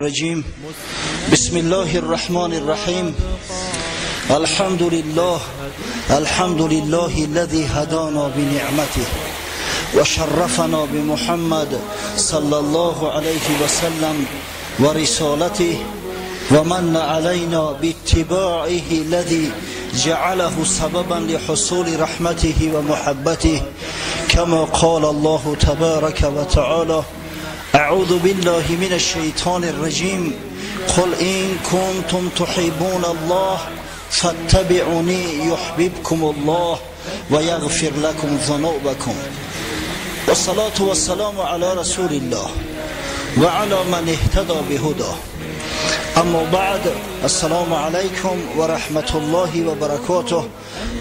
الرجيم. بسم الله الرحمن الرحيم. الحمد لله الذي هدانا بنعمته وشرفنا بمحمد صلى الله عليه وسلم ورسالته ومن علينا باتباعه الذي جعله سببا لحصول رحمته ومحبته كما قال الله تبارك وتعالى: أعوذ بالله من الشيطان الرجيم. قل إن كنتم تحبون الله فاتبعوني يحببكم الله ويغفر لكم ذنوبكم. والصلاة والسلام على رسول الله وعلى من اهتدى بهداه. اما بعد، السلام علیکم و رحمت الله و برکاته.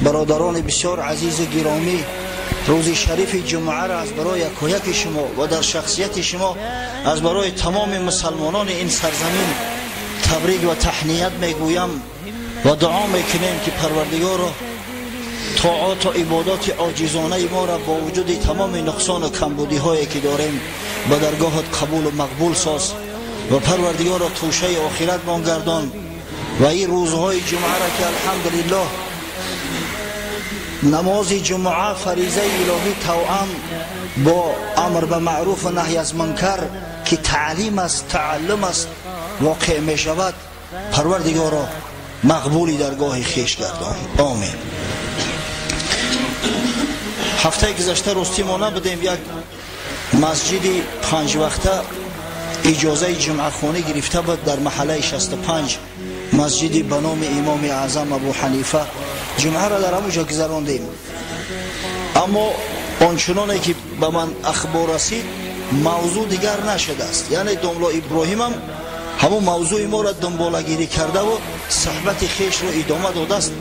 برادران بسیار عزیز گرامی، روز شریف جمعه را از برای یکایک شما و در شخصیت شما از برای تمام مسلمانان این سرزمین تبریک و تهنیت میگویم و دعا میکنیم که پروردگار طاعات و عبادات عاجزانه ما را با وجود تمام نقصان و کمبودی هایی که داریم به درگاهت قبول و مقبول ساز و پروردگار را توشه آخرت مان گردان. و این روزهای جمعه را که الحمدلله نماز جمعه فریضه الهی توأم با امر به معروف و نهی از منکر که تعلیم است، تعلم است واقع می شود، پروردگار را مقبولی درگاه خویش گردان. آمین. هفته گذشته راستی ما نبودیم، یک مسجد 5 وقته اجازه جمعه خانه گرفته بود در محله 65 مسجد به نام امام اعظم ابو حنیفه. جمعه را در همونجا گذراندیم، اما آنچنانی که به من اخبار رسید موضوع دیگر نشده است. یعنی داملا ابراهیم هم همون موضوع ما را دنبالگیری کرده و صحبت خیش را ادامه داده است.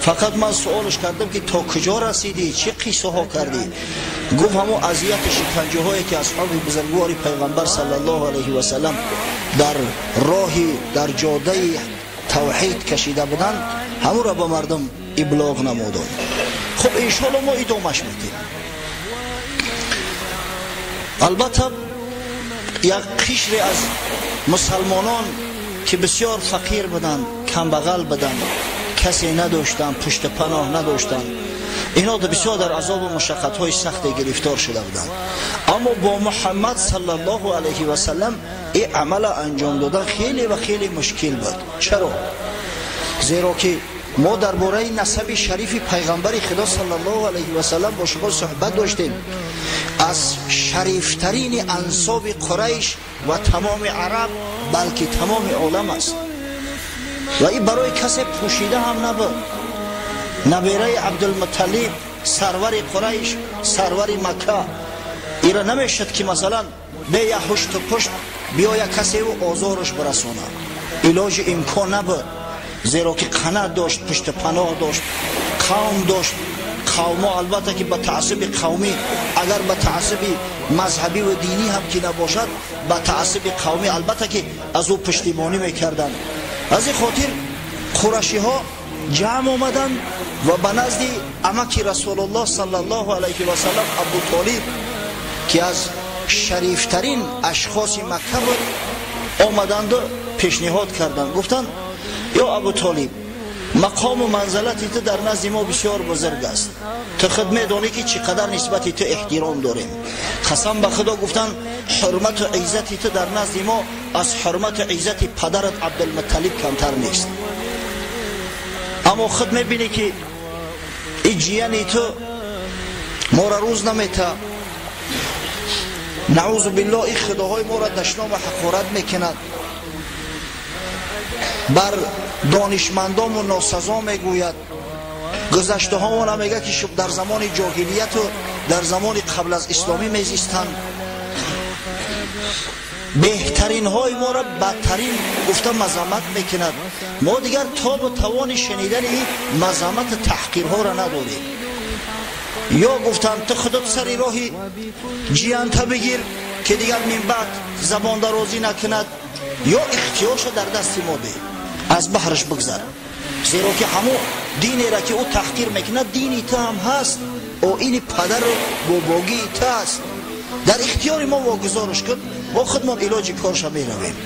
فقط من سوالش کردم که تا کجا رسیدی، چه قصه ها کردی؟ گفت همون اذیت شکنجه هایی که اصحاب بزرگوار پیغمبر صلی الله علیه و سلم در راهی در جاده توحید کشیده بودند، همون را به مردم ابلاغ نمودند. خب انشاءالله ما ادامهش میدیم. البته یک قشر از مسلمانان که بسیار فقیر بودند، کمبغل بودند، کسی نداشتند، پشت پناه نداشتند، اینا بسیار در عذاب و مشقت های سخت گرفتار شده بودند. اما با محمد صلی الله علیه و سلم این عمل انجام دادن خیلی و خیلی مشکل بود. چرا؟ زیرا که ما درباره نسب شریف پیغمبر خدا صلی الله علیه و سلم با شما صحبت داشتیم. از شریفترین انساب قریش و تمام عرب بلکه تمام عالم است و این برای کسی پوشیده هم نبود. نبیره عبدالمطلب سرور قریش، سرور مکه، ایره نمیشد که مثلا به یه هشت و پشت بیا یک کسی و آزارش برسونه. علاج امکان نبود، زیرا که قناعت داشت، پشت پناه داشت، قوم داشت. قوما البته که به تعصب قومی، اگر به تعصب مذهبی و دینی هم که نباشد، به تعصب قومی البته که از او پشتیبانی میکردن. از این خاطر قریشی ها جمع آمدن و به نزد عمک رسول الله صلی الله علیه و سلم ابو طالب که از شریفترین اشخاص مکه بود آمدند و پیشنهاد کردند. گفتند یا ابو طالب، مقام و منزلت تو در نزد ما بسیار بزرگ است، تو خود میدانی که چقدر نسبت تو احترام داریم. قسم به خدا گفتن حرمت و عزت تو در نزد ما از حرمت و عزت پدرت عبدالمطلب کمتر نیست. اما خود میبینی که این جیانی تو ما را روز نمیته، نعوذ بالله این خداهای ما را دشنام و حقارت میکند، بر دانشمندان و ناسزا میگوید. گذشته ها ما نمیگه که در زمان جاهلیت و در زمان قبل از اسلامی میزیستند. بهترین های ما را بدترین گفته مذمت میکند. ما دیگر تاب و توان شنیدن این مذمت تحقیرها را نداریم. یا گفتند تو خودت سری راهی جیانتا بگیر که دیگر من بعد زبان درازی نکند، یا اختیارش در دست ما ده، از بحرش بگذر. زیرا که همو دینی را که او تحقیر میکند دینی تا هم هست، او این پدر و باباگی تا هست. در اختیار ما واگذارش کن، با خودمان علاج کارش می رویم.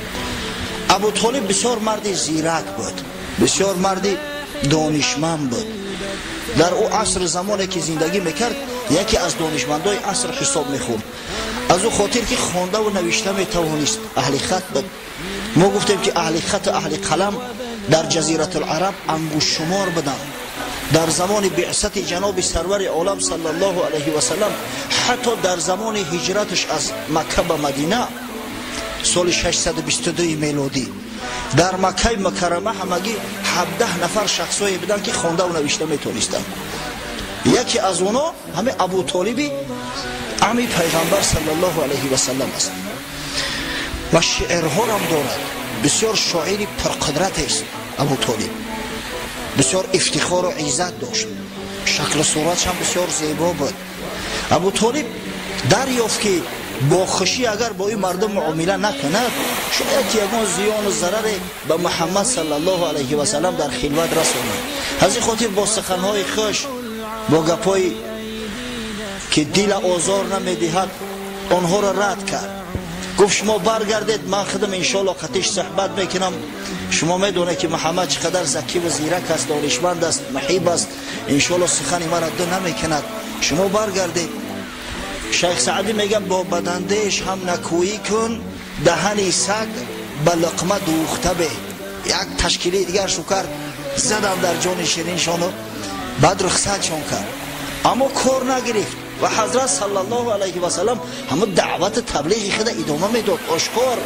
ابو طالب بسیار مرد زیرک بود، بسیار مرد دانشمند بود. در او عصر زمانی که زندگی میکرد یکی از دانشمندای عصر حساب میخورد. از او خاطر که خوانده و نوشته میتوانست، اهل خط بود. ما گفتیم که اهل خط و اهل قلم در جزیره العرب انگشت شمار بودن. در زمان بعثت جناب سرور عالم صلی الله علیه و سلم، حتی در زمان هجرتش از مکه به مدینه سال 622 میلادی، در مکه مکرمه همگی 17 نفر شخصایی بودن که خوانده و نوشته میتونستن. یکی از اونا همه ابو طالب عمی پیغمبر صلی الله علیه و سلم است و شعرها هم دارد. بسیار شاعری پرقدرت است ابو طالب، بسیار افتخار و عزت داشت، شکل صورتش هم بسیار زیبا بود. ابو طالب دریافت که با خوشی اگر با این مردم معامله نکند شاید یگان زیان و ضرر به محمد صلی الله علیه و سلم در خلوت رساند. از این خاطر با سخنهای خوش، با گپایی که دل آزار نمیدهد آنها را رد کرد. گفت شما برگردید، من خودم انشالله خطش صحبت میکنم. شما میدونه که محمد چقدر ذکی و زیرک است، دانشمند است، محیب است، انشالله سخن ما را دو نمیکند. شما برگردید. شیخ سعدی میگه با بدندهش هم نکویی کن، دهنی سگ به لقمه دوخته به. یک تشکیلی دیگر شو کرد، زدم در جان شیرینشانو، بعد رخصتشان کرد، اما کار نگرفت و حضرت صلی الله علیه و سلم همه دعوت تبلیغ خود ادامه میداد آشکار.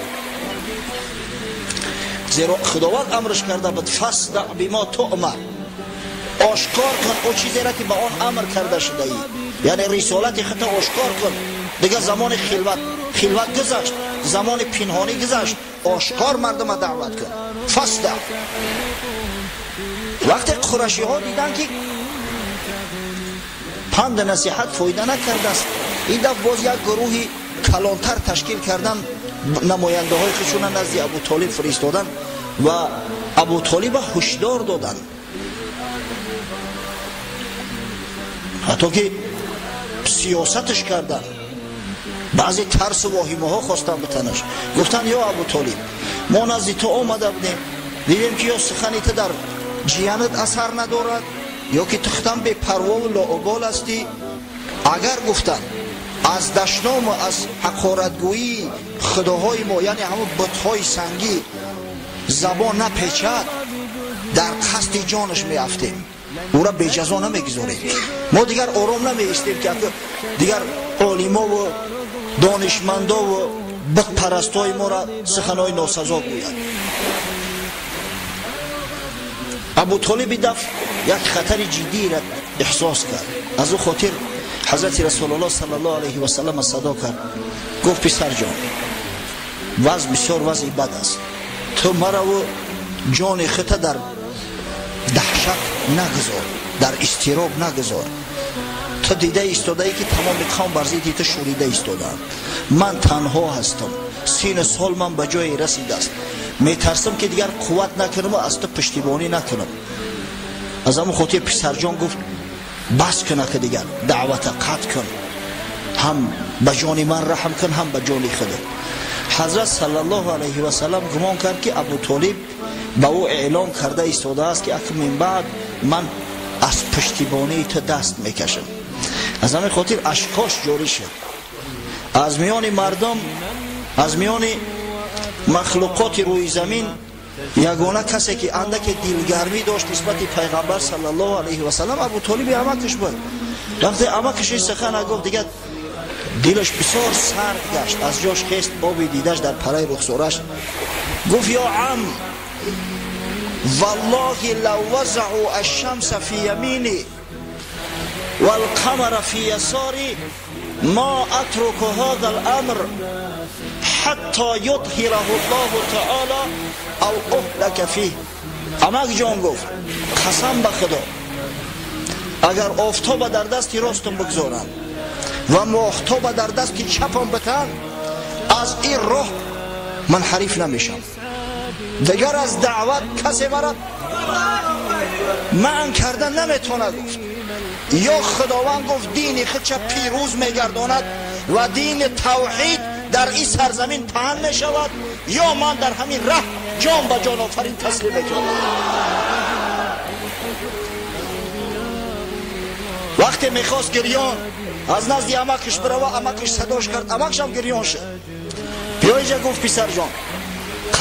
زیرا خداوند امرش کرده بود فاصدع بما تؤمر، آشکار کن او چیزی را که به آن امر کرده شده ای، یعنی رسالت خود آشکار کن. دیگه زمان خلوت گذشت، زمان پنهانی گذشت، آشکار مردم دعوت کن. فاصدع. وقتی قریشی ها دیدن که پند نصیحت فایده نکرده است، این دفعه باز یک گروهی کلانتر تشکیل کردن، نماینده های خودشون نزد ابو طالب فرستادن و ابو طالب هشدار دادن، حتی که سیاستش کردن. بعضی ترس و واهمه ها خواستن بتنش. گفتن یا ابو طالب ما نزد تو آمده بودیم، دیدیم که یا سخنیت در جیانت اثر ندارد یا که تختم به پروا و لاابال هستی. اگر گفتن از دشنام و از حقارتگویی خداهای ما، یعنی همون بتهای سنگی، زبان نپیچد، در قصد جانش میافتیم، او را به جزا نمیگذاریم. ما دیگر آرام نمیایستیم که دیگر عالما و دانشمندا و بت پرستای ما را سخنهای ناسزا گوید. ابو طالب دفع یک خطر جدی را احساس کرد. از او خاطر حضرت رسول الله صلی الله علیه و سلم صدا کرد، گفت پسر جان وضع بسیار وضع بد است، تو مرا و جان خود در دهشت نگذار، در اضطراب نگذار. تو دیده ایستاده ای که تمام قوم بر ضد تو شوریده ایستادند، من تنها هستم، سین سال من به جای رسیده است، میترسم که دیگر قوت نکنم و از تو پشتیبانی نکنم. از همون خاطر پسر جان گفت بس کنه که دیگر دعوت قطع کن، هم به جان من رحم کن هم به جان خود. حضرت صلی الله علیه و سلم گمان کرد که ابو طالب به او اعلام کرده ایستاده است که اکنون من بعد من از پشتیبانی تو دست میکشم. از همین خاطر اشکاش جاری شد. از میان مردم، از میان مخلوقات روی زمین، یگانه کسی که اندک دلگرمی داشت نسبت پیغمبر صلی الله علیه و سلم ابو طالب عمکش بود. وقتی عمکش سخن گفت دیگه دلش بسیار سرد گشت، از جاش خیست، آبی دیدش در پرای رخسارش. گفت یا عم والله لو وضعوا الشمس في يميني والقمر في يساري ما اترك هذا الامر حتی یظهره الله تعالی او اهلك فیه. عمک جان گفت قسم به خدا اگر آفتاب در دست راستم بگذارم و ماهتاب در دست چپم بتن، از این راه من حریف نمیشم. دیگر از دعوت کسی مرا من کردن نمیتونه. گفت یا خداوند گفت دین خود چه پیروز میگرداند و دین توحید در این سرزمین پهن می شود یا من در همین ره جان به جان آفرین تسلیم میکنم. وقتی میخواست گریان از نزد امکش بروه، امکش صداش کرد، امکش هم گریان شد. بیا اینجا گفت پسر جان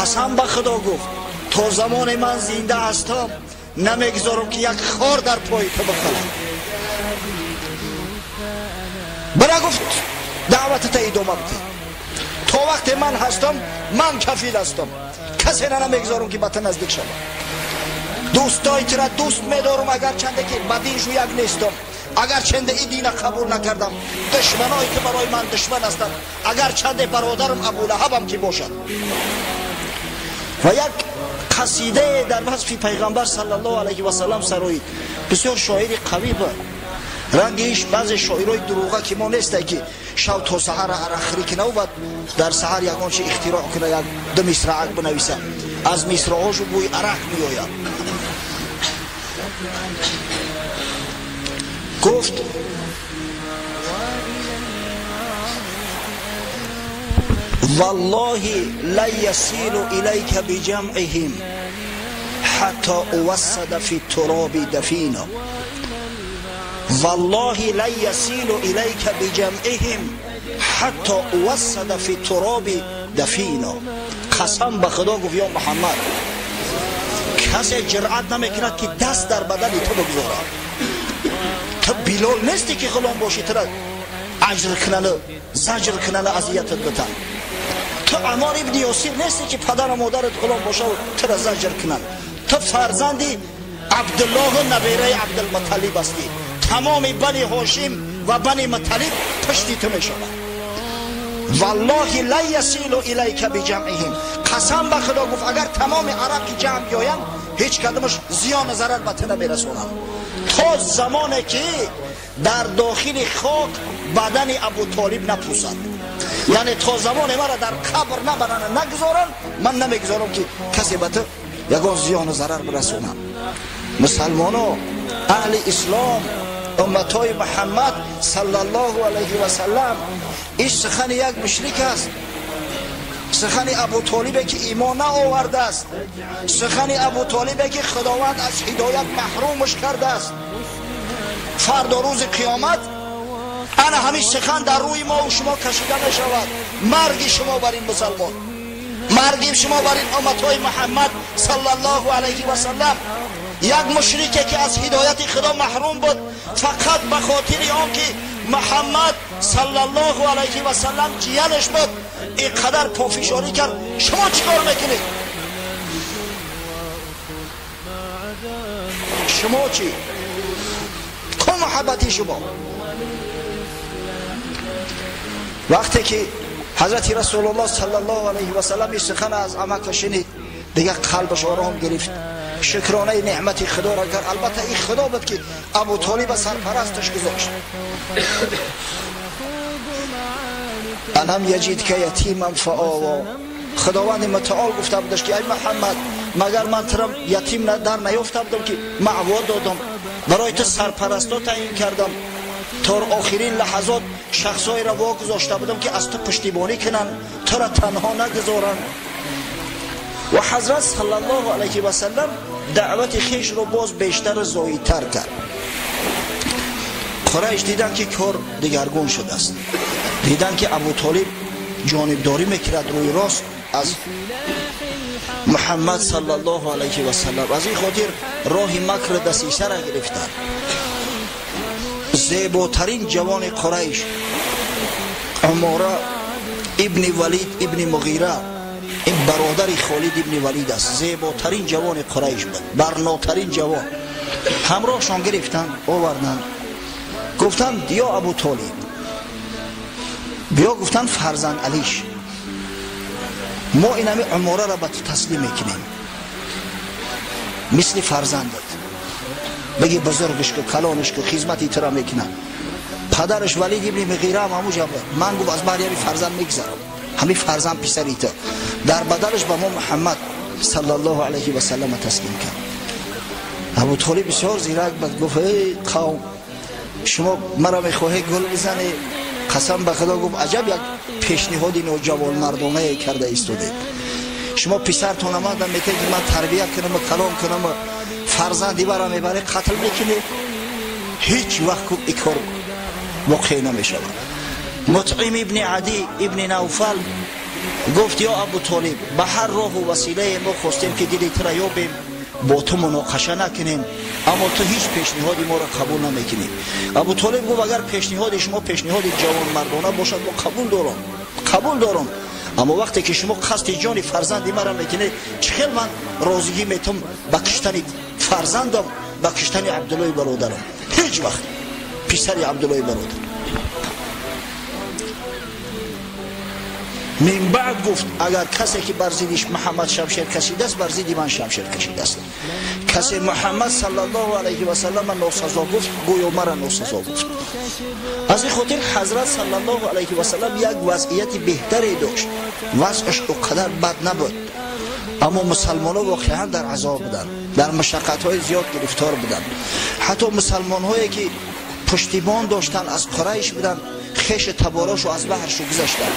قسم به خدا گفت تا زمان من زنده هستم نمیگذارم که یک خار در پای تو بخورم. برا گفت دعوت تا ادامه بده، تا وقت من هستم من کفیل هستم، کسی را نمیگذارم که به تو نزدیک شود. دوستای تو را دوست میدارم اگر چنده که بدینش یک نیستم، اگر چنده این دین قبول نکردم. دشمنایی که برای من دشمن هستند اگر چنده برادرم ابولهبم که باشد. و یک قصیده در وصف پیغمبر صلی الله علیه و سلم سرایید. بسیار شاعر قوی بود، رنگیش بعض شاعرای دروغه که ما نیسته که شب تا سحر عرخری که نو بعد در سحر یکان چه اختراع کنه یک دو مصرعک بنویسه، از مصرعاشو بوی عرق می آید. گفت والله لا يصل إليك بجمعهم حتى أوسد في التراب دفينا. والله لا يصل إليك بجمعهم حتى أوسد في التراب دفينا. قسم به خدا گفت یا محمد کسی جرأت نمیکند که دست در بدن تو بگذارد. تو بلال نیستی که غلام باشی تو را اجر کنن زجر کنن اذیتت بتن. تو عمار ابن یاسر نیستی که پدر و مادرت غلام باشه و تو را زجر کنن. تو فرزندی عبدالله نبیره عبدالمطلب هستی. تمام بنی هاشم و بنی مطلب پشتی تو می شود. والله لا یصل الیک بجمعهم. قسم به خدا گفت اگر تمام عرب جمع بیایند هیچ کدامش زیان و ضرر به تو نمیرسونند تا زمانی که در داخل خاک بدن ابو طالب نپوسد. یعنی تا زمان مرا در قبر نبرن نگذارن من نمیگذارم که کسی به تو یگان زیان و ضرر برسونم. مسلمانان اهل اسلام امتای محمد صلی الله علیه و سلم این سخن یک مشرک است، سخن ابو طالب که ایمان نه آورده است، سخن ابو طالب که خداوند از هدایت محرومش کرده است. فردا روز قیامت انا همین سخن در روی ما و شما کشیده می شود. مرگ شما بر این مسلمان، مرگ شما بر این امتای محمد صلی الله علیه و سلم. یک مشرکی که از هدایت خدا محروم بود فقط به خاطر آن که محمد صلی الله علیه و سلم جیانش بود اینقدر پافشاری کرد. شما چیکار میکنید؟ شما چی؟ کم محبتی شما؟ وقتی که حضرت رسول الله صلی الله علیه و سلم این سخن از عمک شنید دیگه قلبش آرام گرفت، شکرانه نعمت خدا را کرد. البته این خدا بود که ابو طالب سرپرستش گذاشت. الم یجد که یتیما فآوا. خداوند متعال گفته بودش که ای محمد مگر من ترم یتیم در نیافته بودم که معوا دادم، برای تو سرپرستا تعیین کردم، تا آخرین لحظات شخصای را واگذاشته بودم که از تو پشتیبانی کنن، تو را تنها نگذارن. و حضرت صلی الله علیه و سلم دعوت خیش رو باز بیشتر زاییدتر کرد. قریش دیدن که کار دگرگون شده است، دیدن که ابو طالب جانبداری میکرد روی راست از محمد صلی الله علیه و سلم. از این خاطر راه مکر دسیسه را گرفتن. زیباترین جوان قریش عماره ابن ولید ابن مغیره، این برادر خالد ابن ولید است، زیباترین جوان قریش بود، برناترین جوان. همراهشان گرفتن آوردن، گفتن یا ابو طالب بیا، گفتن فرزند علیش ما این همه عماره را به تو تسلیم میکنیم مثل فرزندت، بگی بزرگش که کلانش که خدمتی ترا میکنن. پدرش ولید ابن مغیره هم هموجا بود. من گفت از بر همین فرزند میگذرم، همین فرزند پسری تو در بدلش به ما محمد صلی الله علیه و سلم تسلیم کرد. ابو طالب بسیار زیرک بود، گفت ای قوم شما مرا میخواهی گل بزنی، قسم به خدا گفت عجب یک پیشنهاد نوجوان مردانه کرده ایستاده. شما پسرتون آمدن میگه که من تربیت کنم کلام کنم فرزندی برام میبره قتل میکنه، هیچ وقت این کار واقع نمیشه. مطعم ابن عدی ابن نوفل گفت یا ابو طالب به هر راه و وسیله ما خواستیم که دلی تو را یابیم با تو مناقشه نکنیم، اما تو هیچ پیشنهادی ما را قبول نمیکنی. ابو طالب گفت اگر پیشنهاد شما پیشنهاد جوان مردانه باشد ما قبول دارم، اما وقتی که شما قصد جان فرزندی مرا میکنه چخیل من راضی میتم با کشتن فرزندم، با کشتن عبدالله برادرم، هیچ وقت پسر عبدالله برادر. من بعد گفت اگر کسی که بر ضدش محمد شمشیر کشیده است بر ضد من شمشیر کشیده است. کسی محمد صلی الله علیه و سلم ناسزا گفت گویا مرا ناسزا گفت. از این خاطر حضرت صلی الله علیه و سلم یک وضعیت بهتری داشت، وضعش اونقدر بد نبود، اما مسلمان‌ها واقعا در عذاب بودند، در مشقت‌های زیاد گرفتار بودند. حتی مسلمان‌هایی که پشتیبان داشتن از قریش بودند، خیش تباراشو از بحرشو گذاشتند.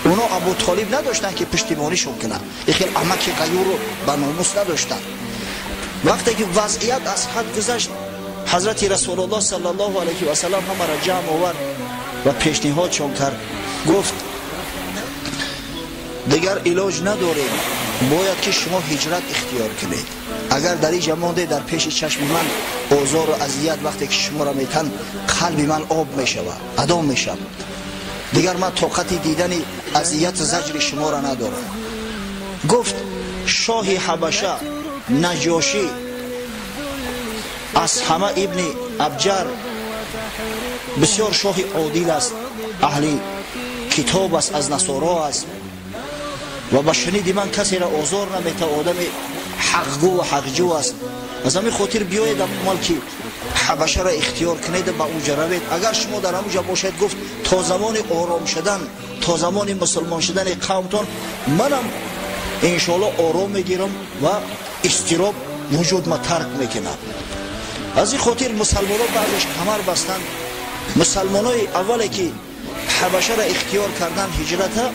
اونا ابو طالب نداشتن که پشتیبانیشون کنن، خیلی احمق غیور رو به ناموس نداشتن. وقتی که وضعیت از حد گذشت حضرت رسول الله صلی الله علیه و سلم همه را جمع آورد و پیشنهادشون کرد. گفت دیگر علاج نداریم، باید که شما هجرت اختیار کنید. اگر در اینجا مانده در پیش چشم من آزار و اذیت وقتی که شما را میتن قلب من آب میشود، ادام میشم، دیگر من طاقت دیدن اذیت زجر شما را ندارم. گفت شاه حبشه نجاشی از همه ابن ابجر بسیار شاه عادل است، اهل کتاب است، از نصارا است و با شنید من کسی را آزار نمیته، آدم حقگو و حقجو است. از همین خاطر بیاید ملک حبشه را اختیار کنید، به اونجا روید. اگر شما در اونجا باشید گفت تا زمان آرام شدن، تا زمان مسلمان شدن قومتان منم انشاءالله آرام میگیرم و استراب وجود ما ترک میکنم. از این خاطر مسلمان ها بعدش کمر بستند. مسلمان های اولی که حبشه را اختیار کردن هجرت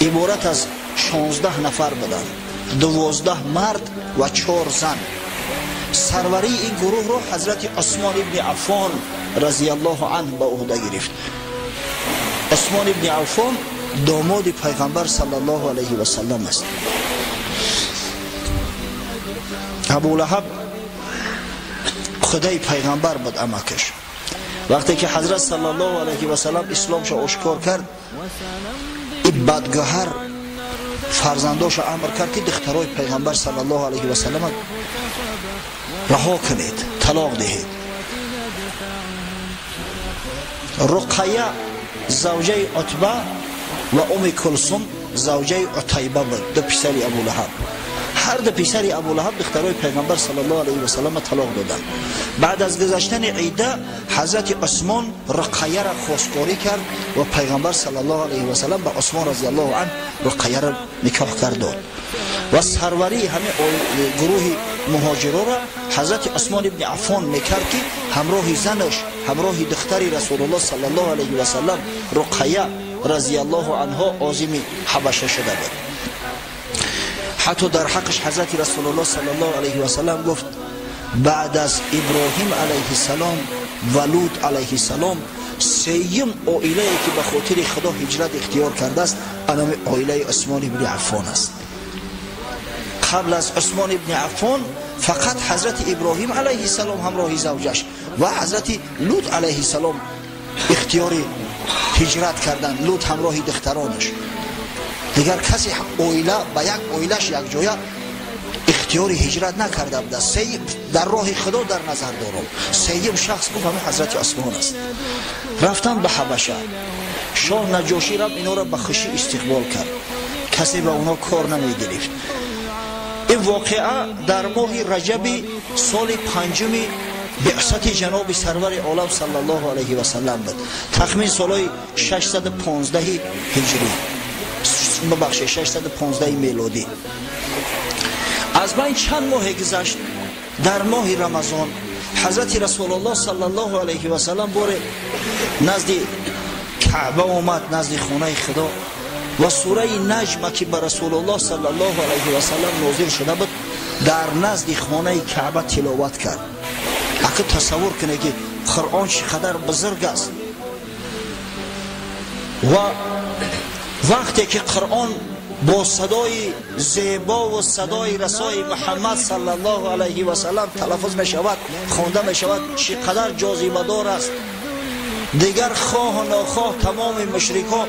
عبارت از 16 نفر بودند، 12 مرد و 4 زن. سروری این گروه رو حضرت عثمان ابن عفان رضی الله عنه به عهده گرفت. عثمان ابن عفان داماد پیغمبر صلی الله علیه و سلم است. ابو لهب خدای پیغمبر بود امکش. وقتی که حضرت صلی الله علیه و سلم اسلامش آشکار کرد، این بدگهر فرزنداش امر کرد که دخترای پیغمبر صلی الله علیه و سلم رها کنید، طلاق دهید. رقیه زوجه عتبه و کلثوم زوجه عتیبه بود، دو پسر ابو لهب. هر دو پسر ابو لهب دخترای پیغمبر صلی الله علیه و سلم طلاق دادند. بعد از گذشتن عیده حضرت عثمان رقیه را خواستگاری کرد و پیغمبر صلی الله علیه و سلم به عثمان رضی الله عنه رقیه را نکاح کرد. و سروری همه گروه مهاجرا را حضرت عثمان ابن عفان میکرد که همراه زنش، همراه دختری رسول الله صلی الله علیه و سلم رقیه رضی الله عنها عازم حبشه شده بود. حتی در حقش حضرت رسول الله صلی الله علیه و سلم گفت بعد از ابراهیم علیه السلام و لوط علیه السلام سیم عائله که به خاطر خدا هجرت اختیار کرده است انام عائله عثمان ابن عفان است. قبل از عثمان ابن عفان فقط حضرت ابراهیم علیه السلام همراه زوجش و حضرت لوط علیه السلام اختیار هجرت کردند، لوط همراه دخترانش. دیگر کسی عائله با یک عائلهش یک جای اختیار هجرت نکرده بود. سیم در راه خدا در نظر دارم، سیم شخص بود همه حضرت عثمان است. رفتن به حبشه. شاه نجاشی را اینا را به خوشی استقبال کرد، کسی به اونا کار نمی گرفت. این واقعه در ماه رجب سال 5 بعثت جناب سرور عالم صلی الله علیه و سلم بود، تخمین سال 615 هجری، ببخشید 615 میلادی. از بین چند ماه گذشت، در ماه رمضان حضرت رسول الله صلی الله علیه و سلم بار نزد کعبه اومد نزد خانه خدا و سوره نجم که به رسول الله صلی الله علیه و سلم نازل شده بود در نزد خانه کعبه تلاوت کرد. اگه تصور کنه که قرآن چقدر بزرگ است و وقتی که قرآن با صدای زیبا و صدای رسای محمد صلی الله علیه و سلم تلفظ می شود، خوانده می شود، چقدر جاذبه دار است. دیگر خواه و ناخواه تمام مشرکان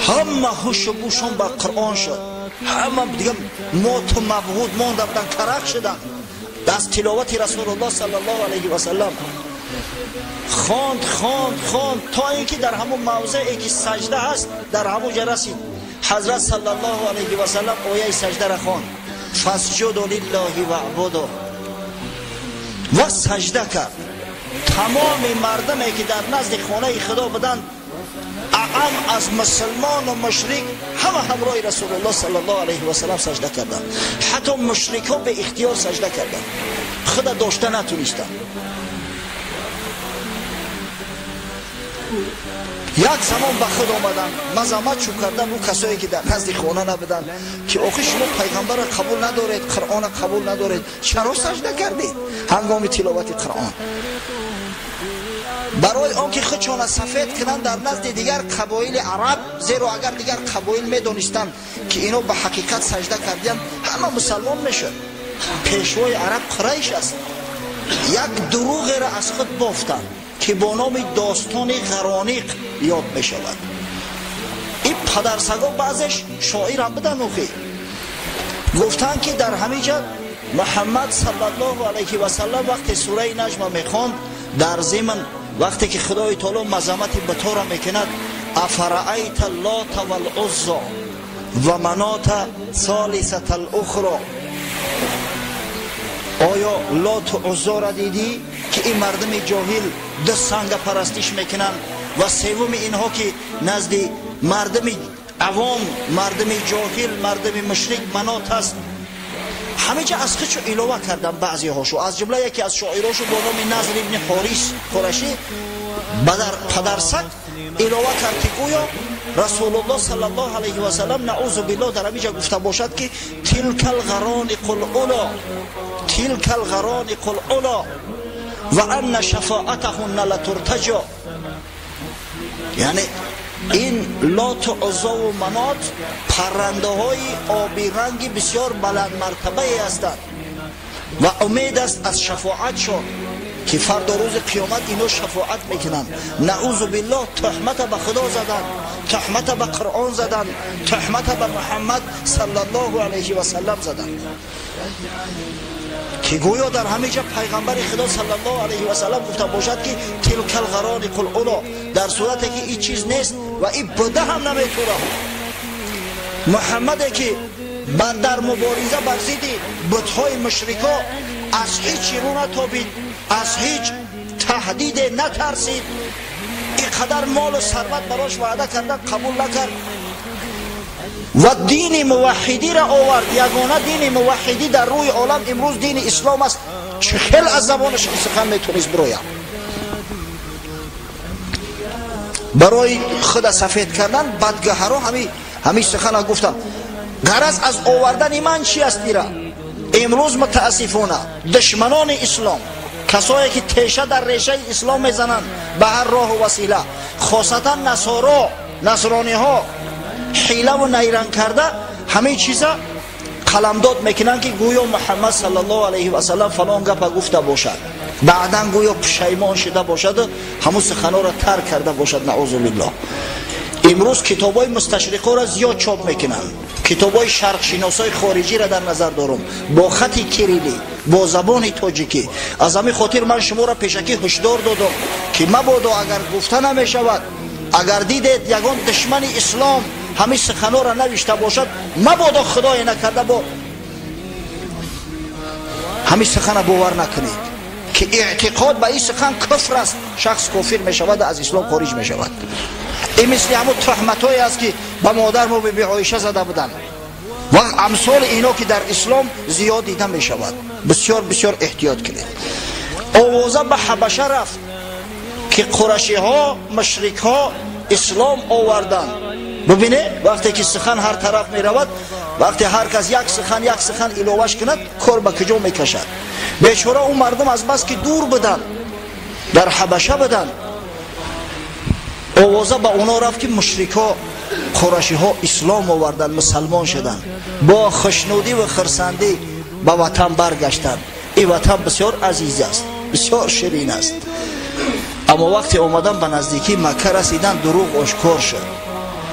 همه هوش و گوششون به قرآن شد، همه دیگه موت و مبهوت مانده بودن، کرخ شدن از تلاوت رسول الله صلی الله علیه و سلم. خواند تا اینکه در همون موضعی که سجده هست در همون جا رسید. حضرت صلی الله علیه و سلم آیه سجده را خواند، فاسجدوا لله واعبدوا، و سجده کرد. تمام مردمی که در نزد خانه خدا بودند، اعم از مسلمان و مشرک، همه همراه رسول الله صلی الله علیه و سلم سجده کردند. حتی مشرکان به اختیار سجده کردند، خدا داشته نتونستند. یک زمان به خود آمدن، مذمت شو کردن او کسایی که در نزد خانه نبودند که آخه شما پیغمبر را قبول ندارید، قرآن را قبول ندارید، چرا سجده کردید هنگام تلاوت قرآن؟ برای آنکه خودشان سفید کنند در نزد دیگر قبایل عرب، زیرا اگر دیگر قبایل میدانستند که اینو به حقیقت سجده کردند همه مسلمان میشد. پیشوای عرب قریش است. یک دروغ را از خود بافتند که با نام داستان غرانیق یاد می شود. این پدرسگا بعضش شاعر هم بدن اوخی گفتن که در همینجا محمد صلی الله علیه و سلم وقتی سوره نجم میخواند در ضمن وقتی که خدای تعالی مذمت به تو را میکند، افرأیت اللات والعزی و منات ثالثه الاخرى، آیا لات و عزی را دیدی که این مردم جاهل ده سنگ پرستش میکنن و سوم اینها که نزد مردم عوام، مردم جاهل، مردم مشرک منات است. همه جا از خودشو علاوه کردن بعضی هاشو، از جمله یکی از شاعراشو با نام نضر ابن حارث قرشی پدرسک علاوه کرد که گویا رسول الله صلی الله علیه و سلم نعوذ بالله در همینجا گفته باشد که تلک الغرانق العلا، تلک الغرانق العلا و ان شفاعتهن لترتجا، یعنی این لات و عزی و منات پرنده های آبی رنگ بسیار بلند مرتبه هستند و امید است از شفاعتشان که فردا روز قیامت اینو شفاعت میکنند. نعوذ بالله تهمت به خدا زدن، تهمت به قرآن زدن، تهمت به محمد صلی الله علیه و سلم زدن که گویا در همه جا پیغمبر خدا صلی الله علیه و سلم گفته باشد که تلک الغرانق العلا، در صورتی که این چیز نیست و این بوده هم نمیتونه. محمدی که در مبارزه بر ضد بت‌های مشرکا از هیچ رو نتابید، از هیچ تهدید نترسید، اینقدر مال و ثروت براش وعده کردن قبول نکرد و دین موحدی را آورد. یگانه دین موحدی در روی عالم امروز دین اسلام است. چه خیلی از زبانش سخن میتونست برویم برای خود سفید کردن بدگهرها همین سخن گفتن. غرض از آوردن من چی است؟ ایرا امروز متاسفانه دشمنان اسلام، کسایی که تیشه در ریشه اسلام میزنند به هر راه و وسیله، خاصتا نصرانی ها حیله و نیرنگ کرده همه چیزا قلمداد میکنن که گویا محمد صلی الله علیه و سلم فلان گپ گفته باشد، بعدن گویا پشیمان شده باشد، همون سخنا را ترک کرده باشد. نعوذ بالله. امروز کتابای مستشرقا را زیاد چاپ میکنن، کتابای شرق شناسای خارجی را در نظر دارم با خط کریلی، با زبان تاجیکی. از همین خاطر من شما را پیشکی هشدار دادم که مبادا اگر گفته نمیشود، اگر دیدید یگان دشمن اسلام همین سخنا را نوشته باشد، مبادا خدای نکرده با همین سخن باور نکنید که اعتقاد به این سخن کفر است، شخص کافر می شود، از اسلام خارج می شود. این مثل همون تهمتایی است که به مادر ما به عایشه زده بودن و امثال اینا که در اسلام زیاد دیده می شود. بسیار بسیار احتیاط کنید. آوازه به حبشه رفت که قریشی ها، مشرک ها اسلام آوردند. ببینه وقتی که سخن هر طرف می رود، وقتی هر کس یک سخن ایلوش کند کار به کجا می کشد. بیچاره اون مردم از بس که دور بدن، در حبشه بدن، آوازه به اونا رفت که مشرکا قریشی ها اسلام آوردن، مسلمان شدن. با خشنودی و خرسندی به وطن برگشتن. این وطن بسیار عزیز است، بسیار شیرین است. اما وقتی آمدن به نزدیکی مکه رسیدن دروغ آشکار شد.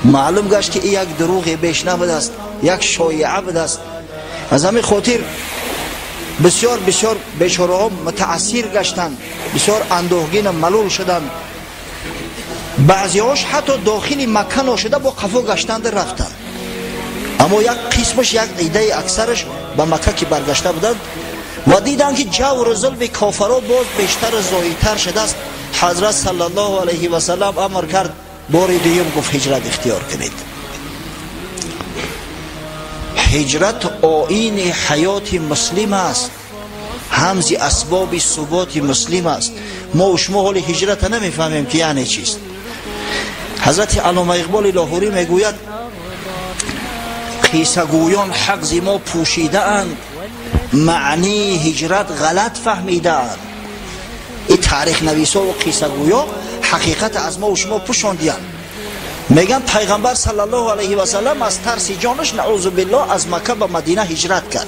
معلوم گشت که این یک دروغ بیش نبوده است، یک شایعه بوده است. از همین خاطر بسیار بیچاره ها متاثر گشتند، بسیار اندوهگین ملول شدند. بعضی هاش حتی داخل مکه نشده با قفا گشتند رفتند. اما یک قسمش، یک عده اکثرش به مکه که برگشته بودند و دیدن که جور و ظلم کافرها باز بیشتر زاییدتر شده است. حضرت صلی الله علیه و سلم امر کرد بار دوم گفت هجرت اختیار کنید. هجرت آیین حیات مسلم است، همزی اسباب ثبات مسلم است. ما و شما حال هجرت نمیفهمیم که یعنی چیست. حضرت علامه اقبال لاهوری میگوید قیصه گویان حق زی ما پوشیده اند، معنی هجرت غلط فهمیده اند. این تاریخ نویسا و قیصه گویا حقیقت از ما و شما پوشاندیان. میگن پیغمبر صلی الله علیه و سلم از ترس جانش نعوذ بالله از مکه به مدینه هجرت کرد،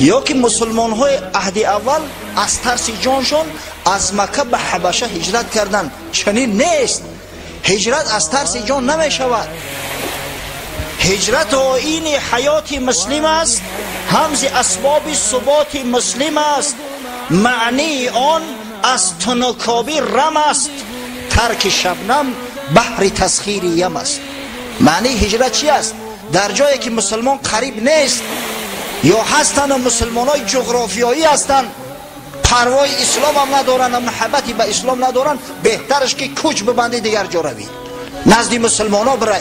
یا که مسلمان های عهد اول از ترس جانشون از مکه به حبشه هجرت کردند. چنین نیست. هجرت از ترس جان نمی شود. هجرت آیین حیات مسلم است، همز اسباب ثبات مسلم است. معنی آن از تنکابی رم است، ترک شبنم بحر تسخیر یم است. معنی هجرت چی است؟ در جایی که مسلمان قریب نیست یا هستن و مسلمان های جغرافیایی هستن، پروای اسلام هم ندارن و محبتی به اسلام ندارن، بهترش که کوچ ببندی دیگر جا روی، نزد مسلمان ها برای.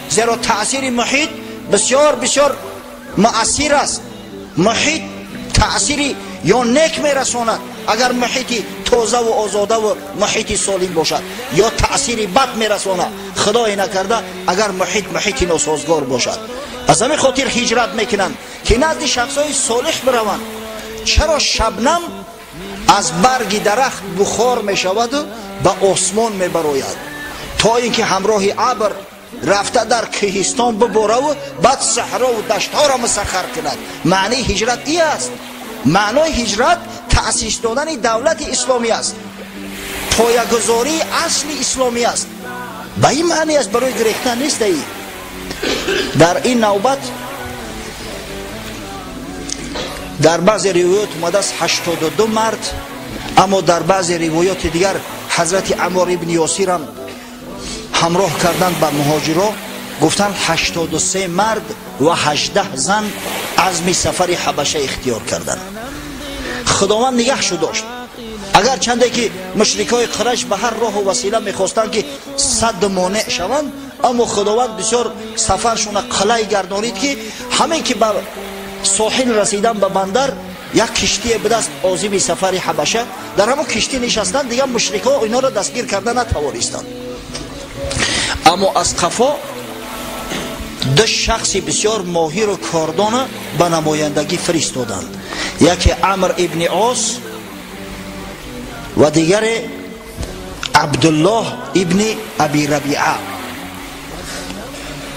زیرا تأثیر محیط بسیار مؤثر است. محیط تأثیری یا نیک میرساند اگر محیطی تازه و آزاده و محیطی سالم باشد، یا تأثیری بد میرساند خدای نکرده اگر محیطی ناسازگار باشد. از همین خاطر هجرت میکنند که نزد شخصای صالح بروند. چرا شبنم از برگ درخت بخار میشود و به آسمان میبراید، تا اینکه همراه ابر رفته در کوهستان بباره و بعد صحرا و دشت ها را مسخر کند. معنی هجرت ای است. معنای هجرت تأسیس دادن دولت اسلامی است، پایه‌گذاری اصل اسلامی است. به این معنی است، برای گریختن نیست. ای در این نوبت در بعضی روایات اومده است 82 مرد، اما در بعضی روایات دیگر حضرت عمار ابن یاسر هم همراه کردند با مهاجرا، گفتند 83 مرد و 18 زن عزم سفر حبشه اختیار کردند. خداوند نگهشو داشت. اگر چنده که مشرکای قریش به هر راه و وسیله میخواستند که صد مانع شوند، اما خداوند بسیار سفرشون قلعه گردانید که همین که به ساحل رسیدن به بندر، یک کشتی به دست عازم سفر حبشه، در همون کشتی نشستند. دیگه مشرکا اینا را دستگیر کردن نتوانستند. اما از قفا دو شخص بسیار ماهر و کاردان به نمایندگی فرستادند. یکی عمرو ابن عاص و دیگر عبدالله ابن ابی ربیعه.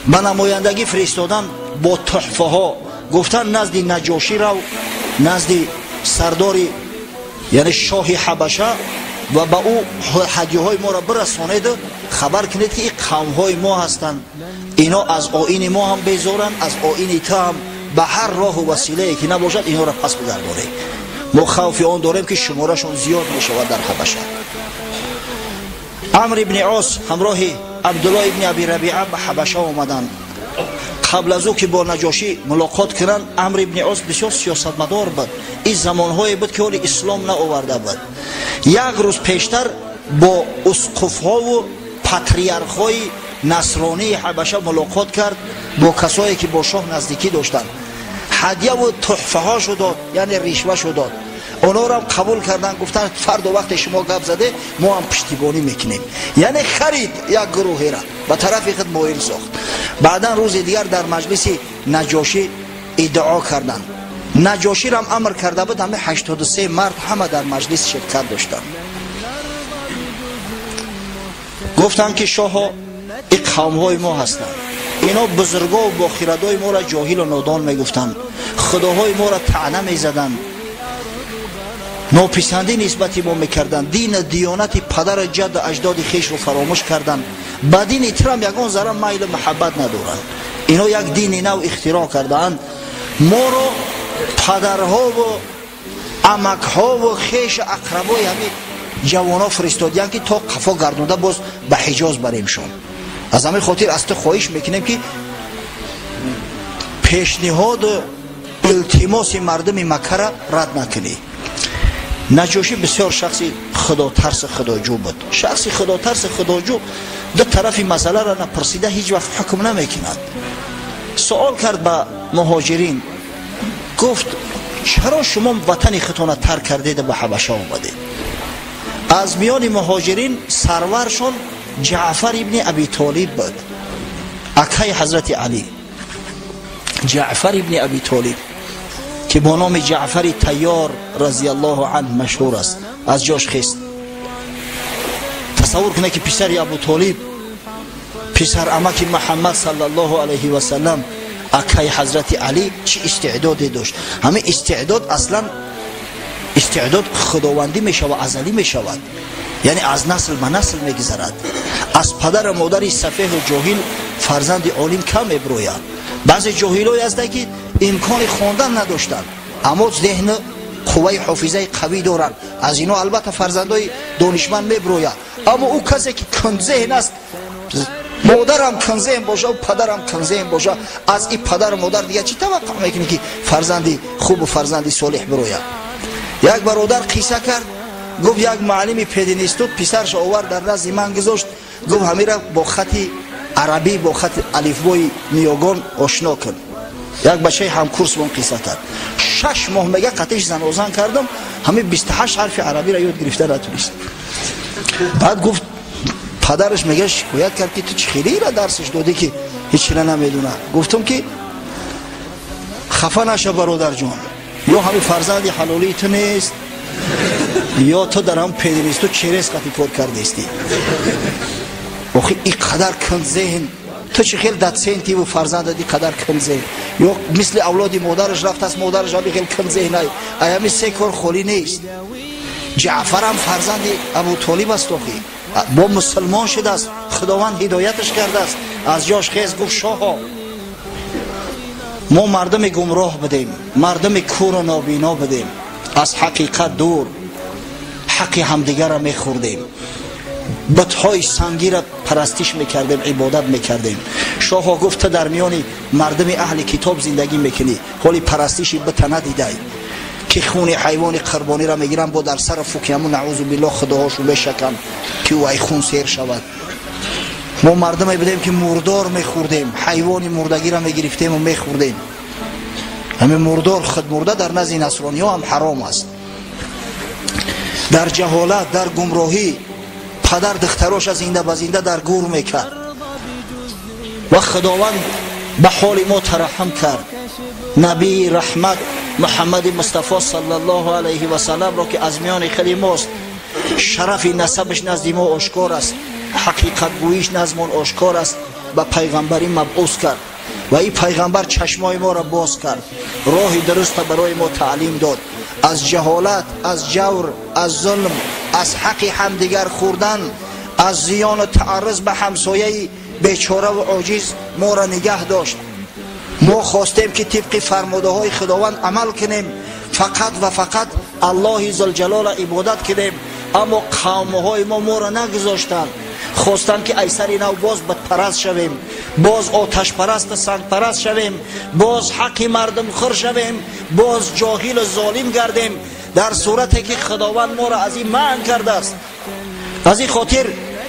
به نمایندگی فرستادند با تحفه ها. گفتن نزد نجاشی رو، نزد سرداری یعنی شاه حبشه و با او هدیه های ما را برسانید، خبر کنید که این قوم های ما هستند، اینا از آیین ما هم بیزارن، از آیین تو هم به هر راه و وسیله که نباشد اینا را پس بگردانید. ما خوف آن داریم که شمارشون زیاد می شود در حبشه. عمرو ابن عاص همراه عبدالله ابن ابی ربیعه به حبشه آمدند. قبل از او که با نجاشی ملاقات کردند، عمرو ابن عاص بسیار سیاستمدار بود. این زمانهایی بود که حال اسلام نآورده بود. یک روز پیشتر با اسقف‌ها و پاتریارخ‌های نصرانی حبشه ملاقات کرد، با کسایی که با شاه نزدیکی داشتند. هدیه و تحفه ها شد داد، یعنی ریشوه شد داد. اونا را قبول کردن، گفتن فردا وقت شما گپ زده ما هم پشتیبانی میکنیم. یعنی خرید یک گروهی را به طرف خود مایل ساخت. بعدا روز دیگر در مجلس نجاشی ادعا کردن. نجاشی را هم امر کرده بود همه 83 مرد همه در مجلس شرکت داشتن. گفتن که شاه این قوم های ما هستند، اینا بزرگا و باخیردای ما را جاهل و نادان میگفتن، خداهای ما را طعنه میزدن، ناپسندی نسبتی ما میکردن، دین دیانت پدر جد اجداد خیش رو فراموش کردن، با دین اترام یگان ذره میل محبت ندارن. اینا یک دین نو اختراع کردن، ما رو پدرها و عمکها و خیش اقربای همین جوانا فرستادیان که تا قفا گردونده باز به حجاز بریمشون. از همین خاطر از تو خواهش میکنیم که پیشنهاد و التماس مردم مکه را رد نکنی. نجاشی بسیار شخصی خدا ترس خداجو بود. شخصی خدا ترس خداجو دو طرف مسئله را نپرسیده هیچ وقت حکم نمیکند. سوال کرد به مهاجرین، گفت چرا شما وطن خودتان ترک کردید به حبشه آمدید؟ از میان مهاجرین سرورشون جعفر ابن ابی طالب بود، اکای حضرت علی. جعفر ابن ابی طالب که با نام جعفر طیار رضی الله عنه مشهور است، از جاش خست. تصور کنه که پسر ابو طالب، پسر عمک محمد صلی الله علیه و سلم، اکای حضرت علی چه استعدادی داشت. همه استعداد اصلا استعداد خداوندی می شود، ازلی می شود، یعنی از نسل به نسل می گذرد. از پدر مادر سفیه و جاهل فرزند عالم کم میبروید. بعضی جاهلای هستند که امکان خواندن نداشتند اما ذهن قوه حافظه قوی دارند، از اینا البته فرزندای دانشمند میبروید. اما او کسی که کند ذهن است، مادرم کند ذهن باشه و پدرم کند ذهن باشه، از این پدر و مادر دیگه چی توقع میکنی که فرزندی خوب و فرزندی صالح بروید؟ یک برادر قصه کرد، گفت یک معلم پدینیستو پسرش آورد در نزد من گذاشت، گفت همین را با خط عربی با خط الفبای نیاگان آشنا کن. یک بچه هم کورس با قصه کرد. 6 ماه میگه قطعش زنوزن کردم، همین 28 حرف عربی را یاد گرفته نتونست. بعد گفت پدرش میگه شکایت کرد که تو چه خیلی را درسش دادی که هیچ را نمیدونه. گفتم که خفه نشه برادر جان، یا همین فرزند حلالی تو نیست یا تو در هم پیدنیست، تو چه رزقتی کار کرده استی. آخه این قدر کند ذهن، تو چه خیلی دد سنتی و فرزند دی قدر کند ذهن، یا مثل اولادی مادرش رفت از مادرش آبی خیلی کند ذهن های ایامی سه کار خولی نیست. جعفر هم فرزند ابو طالب است، با مسلمان شده است، خداوند هدایتش کرده است. از جاش خیز گفت شاها ما مردم گمراه بدیم، مردم کور و نابینا بدیم، از حقیقت دور، حق همدیگر را میخوردیم، بتهای سنگی را پرستش میکردیم، عبادت میکردیم. شاه گفت در میان مردم اهل کتاب زندگی میکنی، حالی پرستشی بت ندیده که خون حیوان قربانی را میگیرن با در سر فوکیمون نعوذ بالله خداهاشو بشکن که او ای خون سیر شود. ما مردمی بدیم که مردار میخوردیم، حیوان مردگی را میگرفتیم و میخوردیم. همین مردار خود مرده در نزد نصرانی ها هم حرام است. در جهالت، در گمراهی پدر دختراش از زنده به زنده در گور میکرد و خداوند به حال ما ترحم کرد. نبی رحمت محمد مصطفی صلی الله علیه و سلم را که از میان خود ماست، شرف نسبش نزد ما آشکار است، حقیقت گویش نزد ما آشکار است، به پیغمبری مبعوث کرد و این پیغمبر چشمای ما را باز کرد، راه درست برای ما تعلیم داد. از جهالت، از جور، از ظلم، از حق همدیگر خوردن، از زیان و تعرض به همسایه بیچاره و عاجز ما را نگه داشت. ما خواستیم که طبق فرموده های خداوند عمل کنیم، فقط و فقط الله ذوالجلال عبادت کنیم، اما قوم های ما را نگذاشتند. خواستن که ایسر نو باز بدپرست شویم، باز آتش پرست سنگ پرست شویم، باز حق مردم خور شویم، باز جاهل و ظالم گردیم، در صورتی که خداوند ما را از این منع کرده است. از این خاطر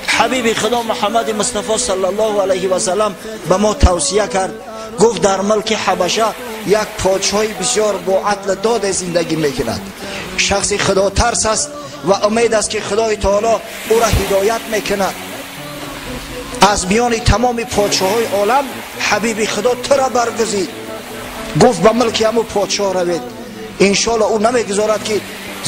حبیب خدا محمد مصطفی صلی الله علیه و سلم به ما توصیه کرد، گفت در ملک حبشه یک پادشاهی بسیار با عدل داد زندگی میکند. شخصی خدا ترس است و امید است که خدای تعالی او را هدایت میکند. از میان تمام پادشاهای عالم حبیب خدا تو را برگزید، گفت به ملک همو پادشاه روید. انشالله او نمیگذارد که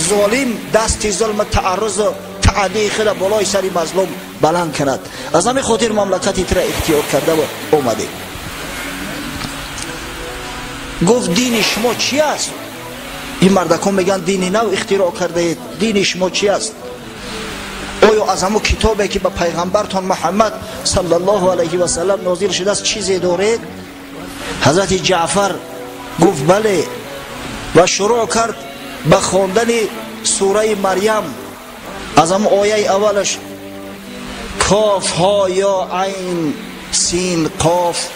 ظالم دست ظلم تعرض و تعدی خود بالای سری مظلوم بلند کند. از همین خاطر مملکتی تو را اختیار کرده و اومده. گفت دین شما چی است؟ این مردکان میگن دینی نو اختراع کرده اید، دین شما چی است؟ آیا از همون کتابی که به پیغمبرتان محمد صلی الله علیه و سلم نازل شده است چیزی دارید؟ حضرت جعفر گفت بله و شروع کرد به خواندن سوره مریم. از هم آیه اولش کاف ها یا عین سین قاف،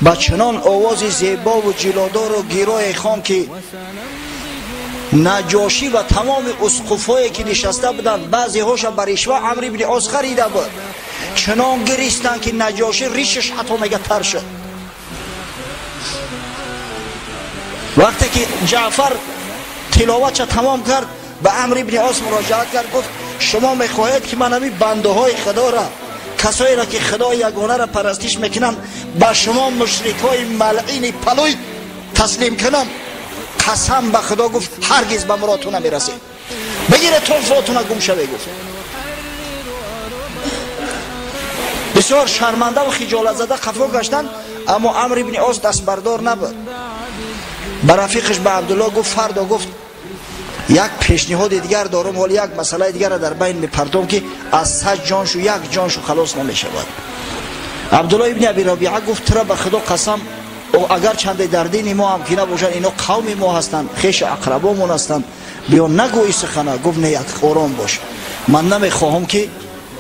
با چنان آواز زیبا و جلودار و گیرای خان که نجاشی و تمام اسقفایی که نشسته بودند بعضی هاش بر رشوه عمرو بن عاص خریده بود، چنان گریستن که نجاشی ریشش حتی میگه تر شد. وقتی که جعفر تلاوتش تمام کرد به عمرو بن عاص مراجعت کرد، گفت شما میخواهید که من همین بنده های خدا را، کسایی را که خدا یگانه را پرستش میکنن، با شما مشرک های ملعین پلوی تسلیم کنم؟ قسم به خدا گفت هرگز به مرادتون نمیرسید، بگیره طرفاتون گم شوه. گفت بسیار شرمنده و خجالت زده خفا گشتن، اما عمرو بن عاص دست بردار نبود. به رفیقش به عبدالله گفت فردا گفت یک پیشنهاد دیگر دارم، ولی یک مسئله دیگر در بین میپردم که از 100 جانشو یک جانشو خلاص نمیشود. عبدالله ابن ابی ربیعه گفت ترا به خدا قسم، او اگر چند در دین ما هم که نباشن، اینا قوم ما هستند، خیش اقربامون هستند، بیا نگوی سخنه. گفت نه، یک آرام باش، من نمیخواهم که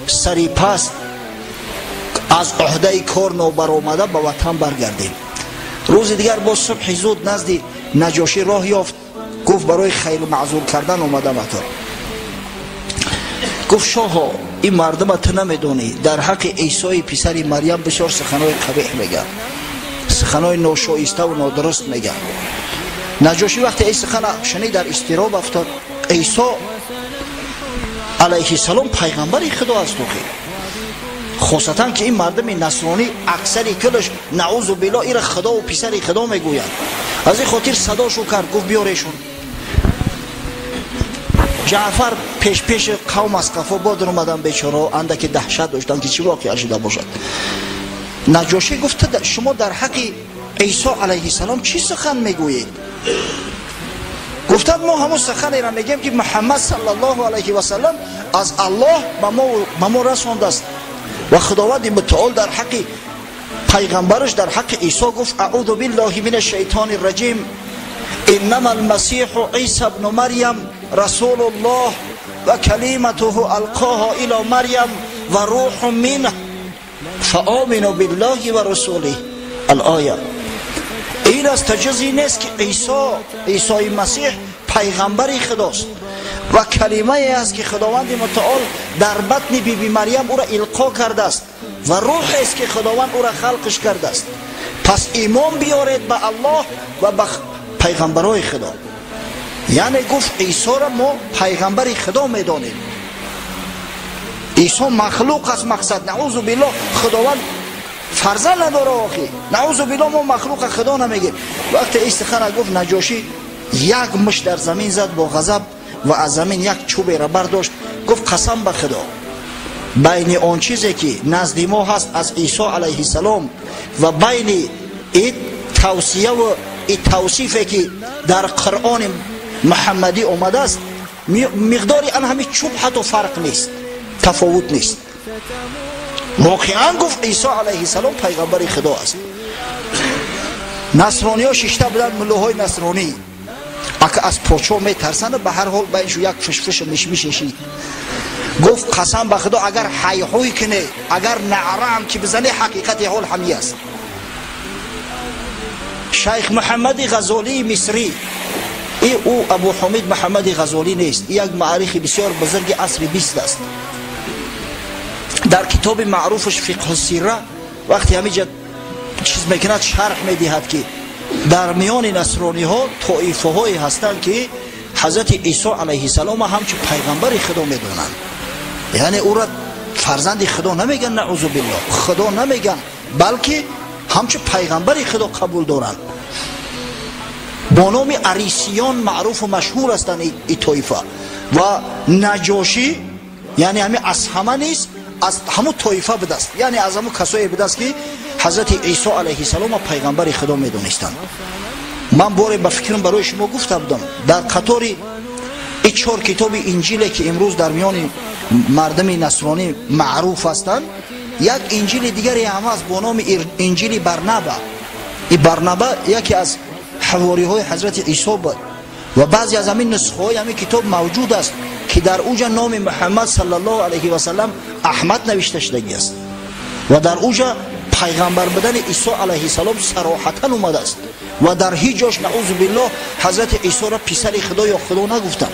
سری پس از عهده کار نوبرآمده به وطن برگردیم. روز دیگر با صبح زود نزد نجاشی راه یافت. گفت برای خیر معذور کردن اومدم اتار. گفت شاه این مردم تو نمیدونی در حق عیسی پسر مریم بسیار سخنهای قبیح میگن، سخنهای ناشایسته و نادرست میگن. نجاشی وقتی این سخن شنید در اضطراب افتاد. عیسی علیه السلام پیغمبر خدا است، خاصتا که این مردم نصرانی اکثری کلش نعوذ بالله ایره خدا و پسر خدا میگویند. از این خاطر صداشو کرد، گفت بیارشون. جعفر پیش قوم از قفا بادر اومدن، بیچاره اندک دهشت داشتن که چی واقعی شده باشد. نجاشی گفت شما در حق عیسی علیه السلام چی سخن میگویید؟ گفتند ما همون سخنی را میگیم که محمد صلی الله علیه و سلم از الله به ما رسانده است و خداوند متعال در حق پیغمبرش در حق عیسی گفت اعوذ بالله من الشیطان الرجیم انما المسیح عیسی ابن مریم رسول الله و کلمته القاها الی مریم و روح منه فآمنوا بالله و رسوله. الآیه این از تجزی نیست که عیسی مسیح پیغمبر خداست و کلمه است که خداوند متعال در بطن بی مریم او را القا کرده است و روح است که خداوند او را خلقش کرده است. پس ایمان بیارید به الله و به پیغمبرای خدا. یعنی گفت عیسی را ما پیغمبر خدا میدانیم. عیسی مخلوق است. مقصد نعوذ بالله خداوند فرزند نداره آخی، نعوذ بالله ما مخلوق خدا نمیگیم. وقتی این سخن گفت نجاشی یک مش در زمین زد با غضب و از زمین یک چوبی را برداشت. گفت قسم به خدا بین آن چیزی که نزد ما هست از عیسی علیه السلام و بین این توصیه و این توصیفی که در قرآن محمدی آمده است مقداری آن همین چوب حتی فرق نیست، تفاوت نیست. واقعا گفت عیسی علیه السلام پیغمبر خدا است. نصرانی ها ششته بودن، ملوهای نصرانی اگه از پاچو میترسند به هر حال بینشو یک فشفش مشمیششید. گفت قسم به خدا اگر حیحوی کنه، اگر نعرم که بزنه، حقیقت حال همی است. شیخ محمد غزالی مصری، او ابو حمید محمد غزالی نیست، یک معرخ بسیار بزرگ عصر 20 است. در کتاب معروفش فقه السیره وقتی همینجا چیز میکند شرح میدهد که در میان نصرانی ها طائفه هایی هستند که حضرت عیسی علیه السلام همچون پیغمبر خدا میدونن، یعنی او را فرزند خدا نمیگن، نعوذ بالله خدا نمیگن، بلکه همچون پیغمبر خدا قبول دارن. با نام عریسیان معروف و مشهور هستند این طایفه. و نجاشی یعنی همین از همه نیست، از همون طایفه بدست، یعنی از همون کسایی بدست که حضرت عیسی علیه السلام پیغمبر خدا میدونستند. من باره به فکرم برای شما گفته بودم، در قطار این 4 کتاب انجیلی که امروز در میان مردم نصرانی معروف هستند، یک انجیل دیگری هم هست با نام انجیل برنابا. این برنابا یکی از حواری های حضرت عیسی بود و بعضی از همین نسخه های همین کتاب موجود است که در اوجا نام محمد صلی الله علیه و سلم احمد نوشته شده است و در اوجا پیغمبر بدن عیسی علیه السلام صراحتا اومده است و در هیچ جاش نعوذ بالله حضرت عیسی را پسر خدا یا خدا نگفتن.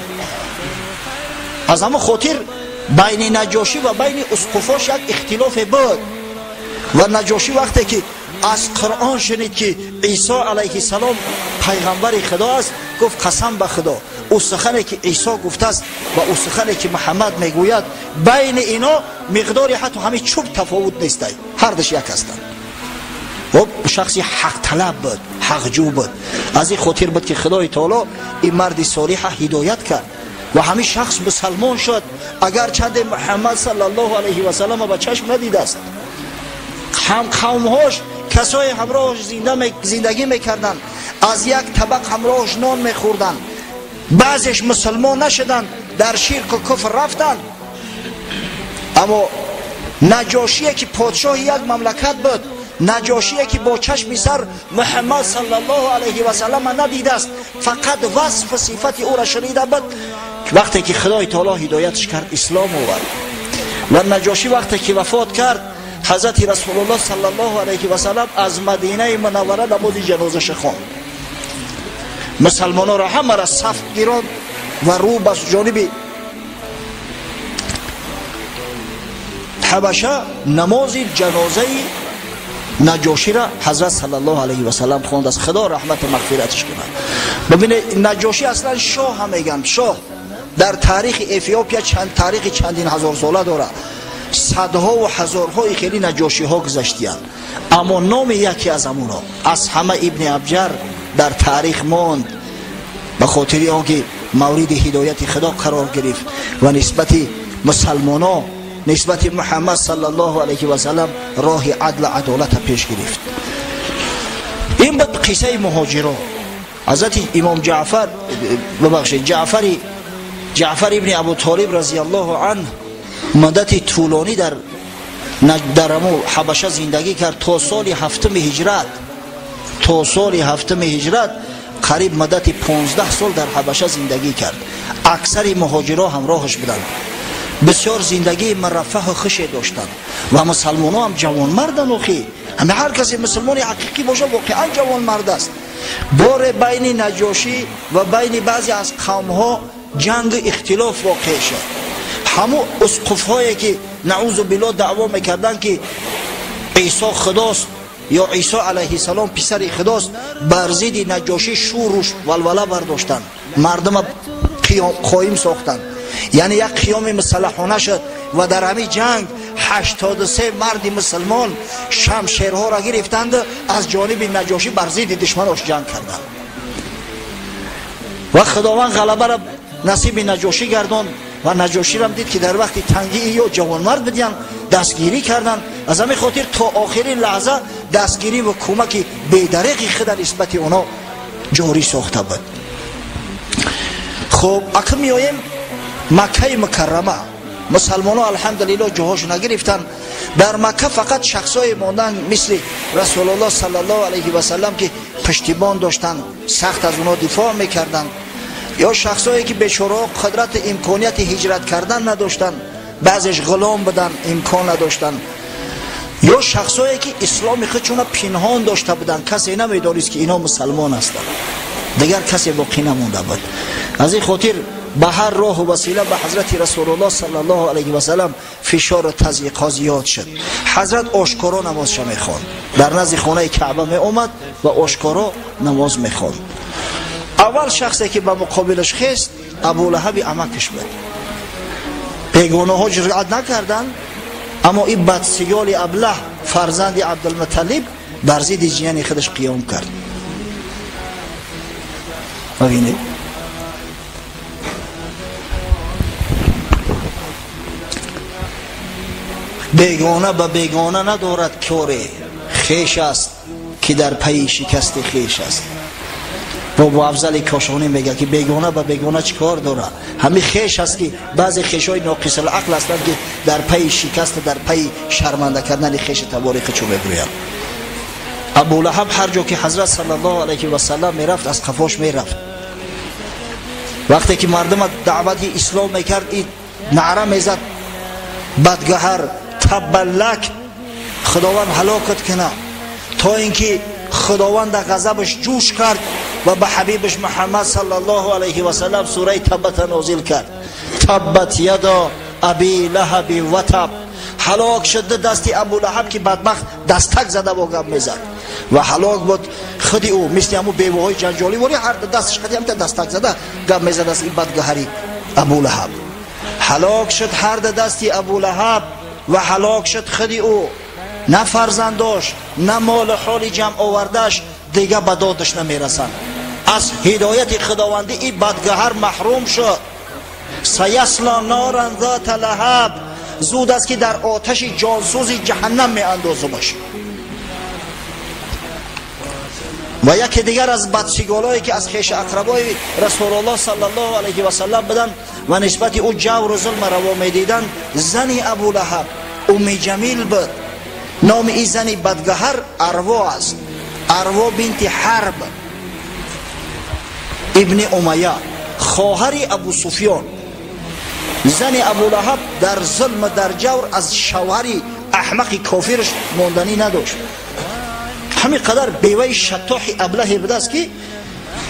از همه خاطر بین نجاشی و بین اسقفاش یک اختلاف بود و نجاشی وقتی که از قرآن شنید که عیسی علیه السلام پیغمبر خدا است، گفت قسم به خدا او سخنی که عیسی گفته است و او سخنی که محمد میگوید بین اینا مقداری حتی همین چوب تفاوت نیست، هر دش یک هستند. و شخصی حق طلب بود، حق جو بود، از این خاطر بود که خدای تعالی این مرد صالح هدایت کرد و همین شخص مسلمان شد، اگر چند محمد صلی الله علیه و سلم به چشم ندیده است. هم قومهاش کسای همراهش زندگی میکردن، از یک طبق همراهش نان میخوردن، بعضیش مسلمان نشدن، در شرک و کفر رفتن. اما نجاشی که پادشاه یک مملکت بود، نجاشی که با چشم سر محمد صلی الله علیه و سلم ندیده است، فقط وصف و صفت او را شنیده بود، وقتی که خدای تعالی هدایتش کرد اسلام آورد. و نجاشی وقتی که وفات کرد، حضرت رسول الله صلی الله علیه و سلم از مدینه منوره نماز جنازه خواند. مسلمانان را همه را صف گیراند و رو به جانب حبشه نماز جنازه نجاشی را حضرت صلی الله علیه و سلم خواند. از خدا رحمت و مغفرتش کنه. ببینید نجاشی اصلا شاه هم میگن، شاه در تاریخ افیوپیا تاریخ چندین هزار ساله داره، صدها و هزارهای خیلی نجاشی ها گذشتیان، اما نام یکی از امونا از همه ابن ابجر در تاریخ ماند، به خاطر آنکه مورد هدایت خدا قرار گرفت و نسبت مسلمانان نسبت محمد صلی الله علیه و سلم راه عدل و عدالت پیش گرفت. این بود قصه مهاجران. حضرت امام جعفر ابن ابو طالب رضی الله عنه مدت طولانی در حبشه زندگی کرد تا سال 7 هجرت، قریب مدت 15 سال در حبشه زندگی کرد. اکثر مهاجران همراهش بودند، بسیار زندگی مرفه و خوشی داشتند و مسلمانان هم جوان مردن. همه هر کسی مسلمان حقیقی باشه واقعا جوان مرد است. بار بین نجاشی و بین بعضی از قوم ها جنگ اختلاف واقع شد. همون اسقف هایی که نعوذ بالله دعوا میکردن که عیسی خداست یا عیسی علیه السلام پسر خداست، بر ضد نجاشی شورش ولوله برداشتن، مردم قایم ساختن، یعنی یک قیام مسلحانه شد و در همین جنگ 83 مرد مسلمان شمشیرها را گرفتند، از جانب نجاشی بر ضد دشمناش جنگ کردند و خداوند غلبه را نصیب نجاشی گرداند. و نجاشی را دید که در وقت تنگی یا جوان مرد بدیان دستگیری کردند. از همین خاطر تا آخرین لحظه دستگیری و کمک بی‌دریغی خود نسبت اونا جاری ساخته بود. خب اکنون میاییم مکه مکرمه. مسلمانان الحمدلله جاهاشو نگرفتن. در مکه فقط شخصای ماندن مثل رسول الله صلی الله علیه و سلم که پشتیبان داشتن، سخت از اونا دفاع میکردن، یا شخصایی که بیچاره قدرت امکانیت هجرت کردن نداشتن، بعضیش غلام بودن امکان نداشتن، یا شخصایی که اسلام خودشون پنهان داشته بودن، کسی نمیدانست که اینا مسلمان هستند، دیگر کسی باقی نمونده بود. از این خاطر به هر راه و وسیله به حضرت رسول الله صلی الله علیه و سلم فشار و تضییق زیاد شد. حضرت آشکارا نمازش میخواند، در نزد خانه کعبه می اومد و آشکارا نماز میخواند. اول شخصی که به مقابلش خست ابو لهب عمکش بود. بیگانه ها جرأت نکردن، اما این بدسیال ابله فرزند عبدالمطلب بر ضد جیان خودش قیام کرد. ببینید بیگانه به بیگانه ندارد کاره، خیش است که در پی شکست خیش است. بابا افضل کاشانی میگه که بیگانه به بیگانه چیکار داره؟ همین خیش است که بعضی خیشای ناقص العقل هستند که در پی شکست، در پی شرمنده کردن خیش تباریک چو میگویند. ابو لهب هر جا که حضرت صلی الله علیه و سلم میرفت از قفاش میرفت. وقتی که مردم دعوت اسلام میکرد این نعره میزد بدگهر تبلک، خداوند هلاکت کنه، تا اینکه خداوند غضبش جوش کرد و به حبیبش محمد صلی الله علیه و سلم سوره تبت نازل کرد. تبت یدا ابی لهب و تب، هلاک شده دستی ابو لهب که بدبخت دستک زده و گم میزد و هلاک بود خودی او، مثل همون بیوهای جنجالی ولی هر دستش خودی هم دستک زده گم میزد از این بدگهری ابو لهب. هلاک شد هر دستی ابو لهب و هلاک شد خودی او، نه فرزند داشت نه مال حالی جمع آوردش دیگه به دادش نمیرسند. از هدایت خداوندی این بدگهر محروم شد. سیصلا نارا ذات لهب، زود است که در آتش جانسوز جهنم می اندازمش. و یکی دیگر از بدسیگالایی که از خیش اقربای رسول الله صلی الله علیه و سلم بدن و نسبت او جور و ظلم روا می دیدن، زنی ابو لهب ام جمیل بود. نام این زنی بدگهر اروا است، اروا بنت حرب ابن امیه، خواهر ابو سفیان. زن ابو لهب در ظلم در جور از شوهری احمق کافرش ماندنی نداشت. همین قدر بیوه شطاح ابله بوده است که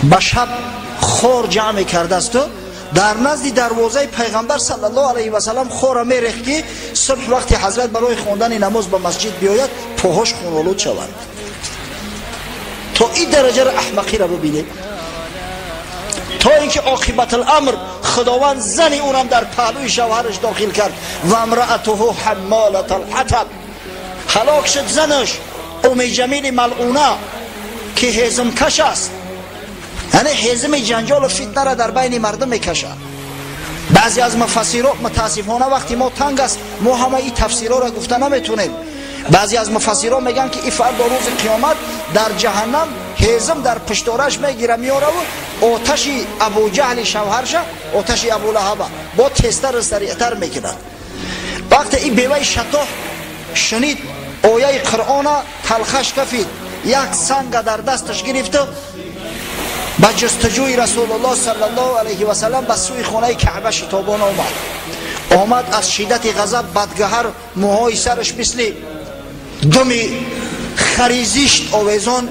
به شب خور جمع کرده است و در نزد دروازه پیغمبر صلی الله علیه و سلم خور میریخت که صبح وقتی حضرت برای خواندن نماز به مسجد بیاید پاهاش خونالود شوند. تا این درجه را احمقی را ببینید، تا اینکه عاقبت الامر خداوند زن اونم در پهلوی شوهرش داخل کرد و امرأته حمالة الحطب. هلاک شد زنش ام جمیل ملعونه که هیزم کش است، یعنی هیزم جنجال و فتنه را در بین مردم میکشه. بعضی از مفسران متاسفانه وقتی ما تنگ است ما همه این تفسیرها را گفته نمیتونیم. بعضی از مفسران میگن که این فرد روز قیامت در جهنم هیزم در پشتارش میگیره میاره و آتش ابو جهل شوهرش، آتش ابو لهب با تستر سریعتر میکنند. وقتی این بیوه شطاح شنید آیه قرآن تلخش کفید، یک سنگ در دستش گرفت با جستجوی رسول الله صلی الله علیه و سلم به سوی خانه کعبه شتابان آمد از شدت غضب بدگهر موهای سرش مثل دمی خریزیشت آویزان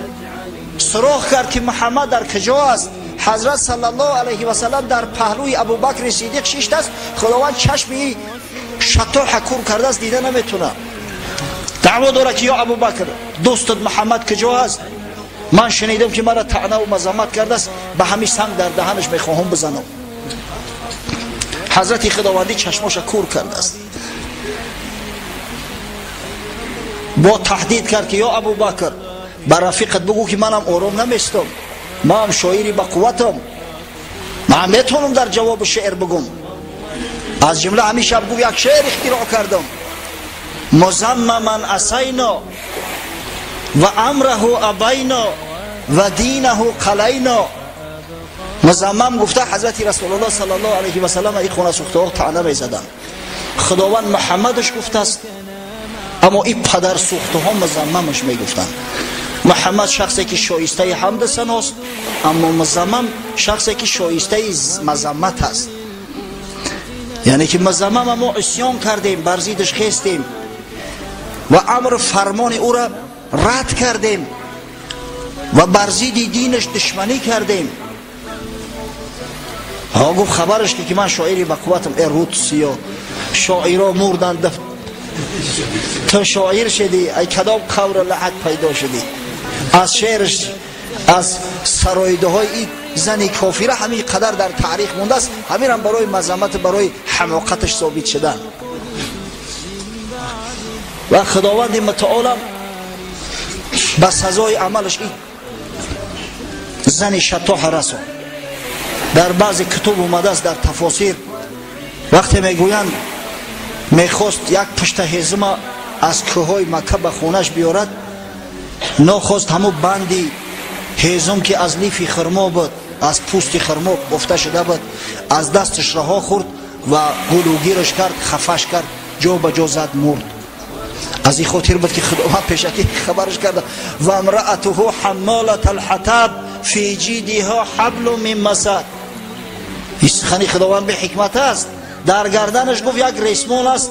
سراخ کرد که محمد در کجا است. حضرت صلی الله علیه و سلم در پهلوی ابوبکر صدیق شیشت است. خداوند چشمی شطاح کور کرده است، دیده نمیتونه. دعوا داره که یا ابوبکر دوستت محمد کجا است؟ من شنیدم که مرا طعنه و مذمت کرده است، به همین سنگ در دهنش میخواهم بزنم. حضرت خداوندی چشماش کور کرده است. با تهدید کرد که یا ابوبکر بر رفیقت بگو که منم آرام نمیستم، من هم شاعری با قوتم، من میتونم در جواب شعر بگم. از جمله همیشه بگو یک شعر اختراع کردم: مزمما اسینا و امره ابینا و دینه قلینا. مزمم گفته حضرت رسول الله صلی الله علیه و سلم این خانه سوخته ها طعنه میزدن. خداوند محمدش گفته است، اما این پدر سوخته ها مزممش میگفتن. محمد شخصی که شایسته حمد ثناست، اما مزمم شخصی که شایسته مذمت است. یعنی که مزمم ما عصیان کردیم، بر ضدش خستیم و امر فرمان او را رد کردیم و بر ضد دینش دشمنی کردیم. ها گفت خبرش که من شاعری با قوتم. ای روتسیا شاعرها مردن، تو شاعر شدی، ای کدام قور لحد پیدا شدی. از شعرش، از سرایده های زنی کافره همین قدر در تاریخ مونده است، همین هم برای مذمت، برای حماقتش ثابت شدن. و خداوند متعال به سزای عملش این زن شطاح رسون. در بعض کتب اومده است در تفاسیر وقتی میگویند میخواست یک پشت هیزم از کوههای مکه به خونش بیارد، نخواست همون بندی هیزم که از لیف خرما بود، از پوست خرما گفته شده بود، از دستش رها خورد و گلوگیرش کرد، خفش کرد، جا به جا زد، مرد. از این خاطر بود که خداوند پیشکی خبرش کرده و امرأته حمالة الحطب فی جیدها حبل من مسد. این سخن خداوند به حکمت است. در گردنش گفت یک ریسمان است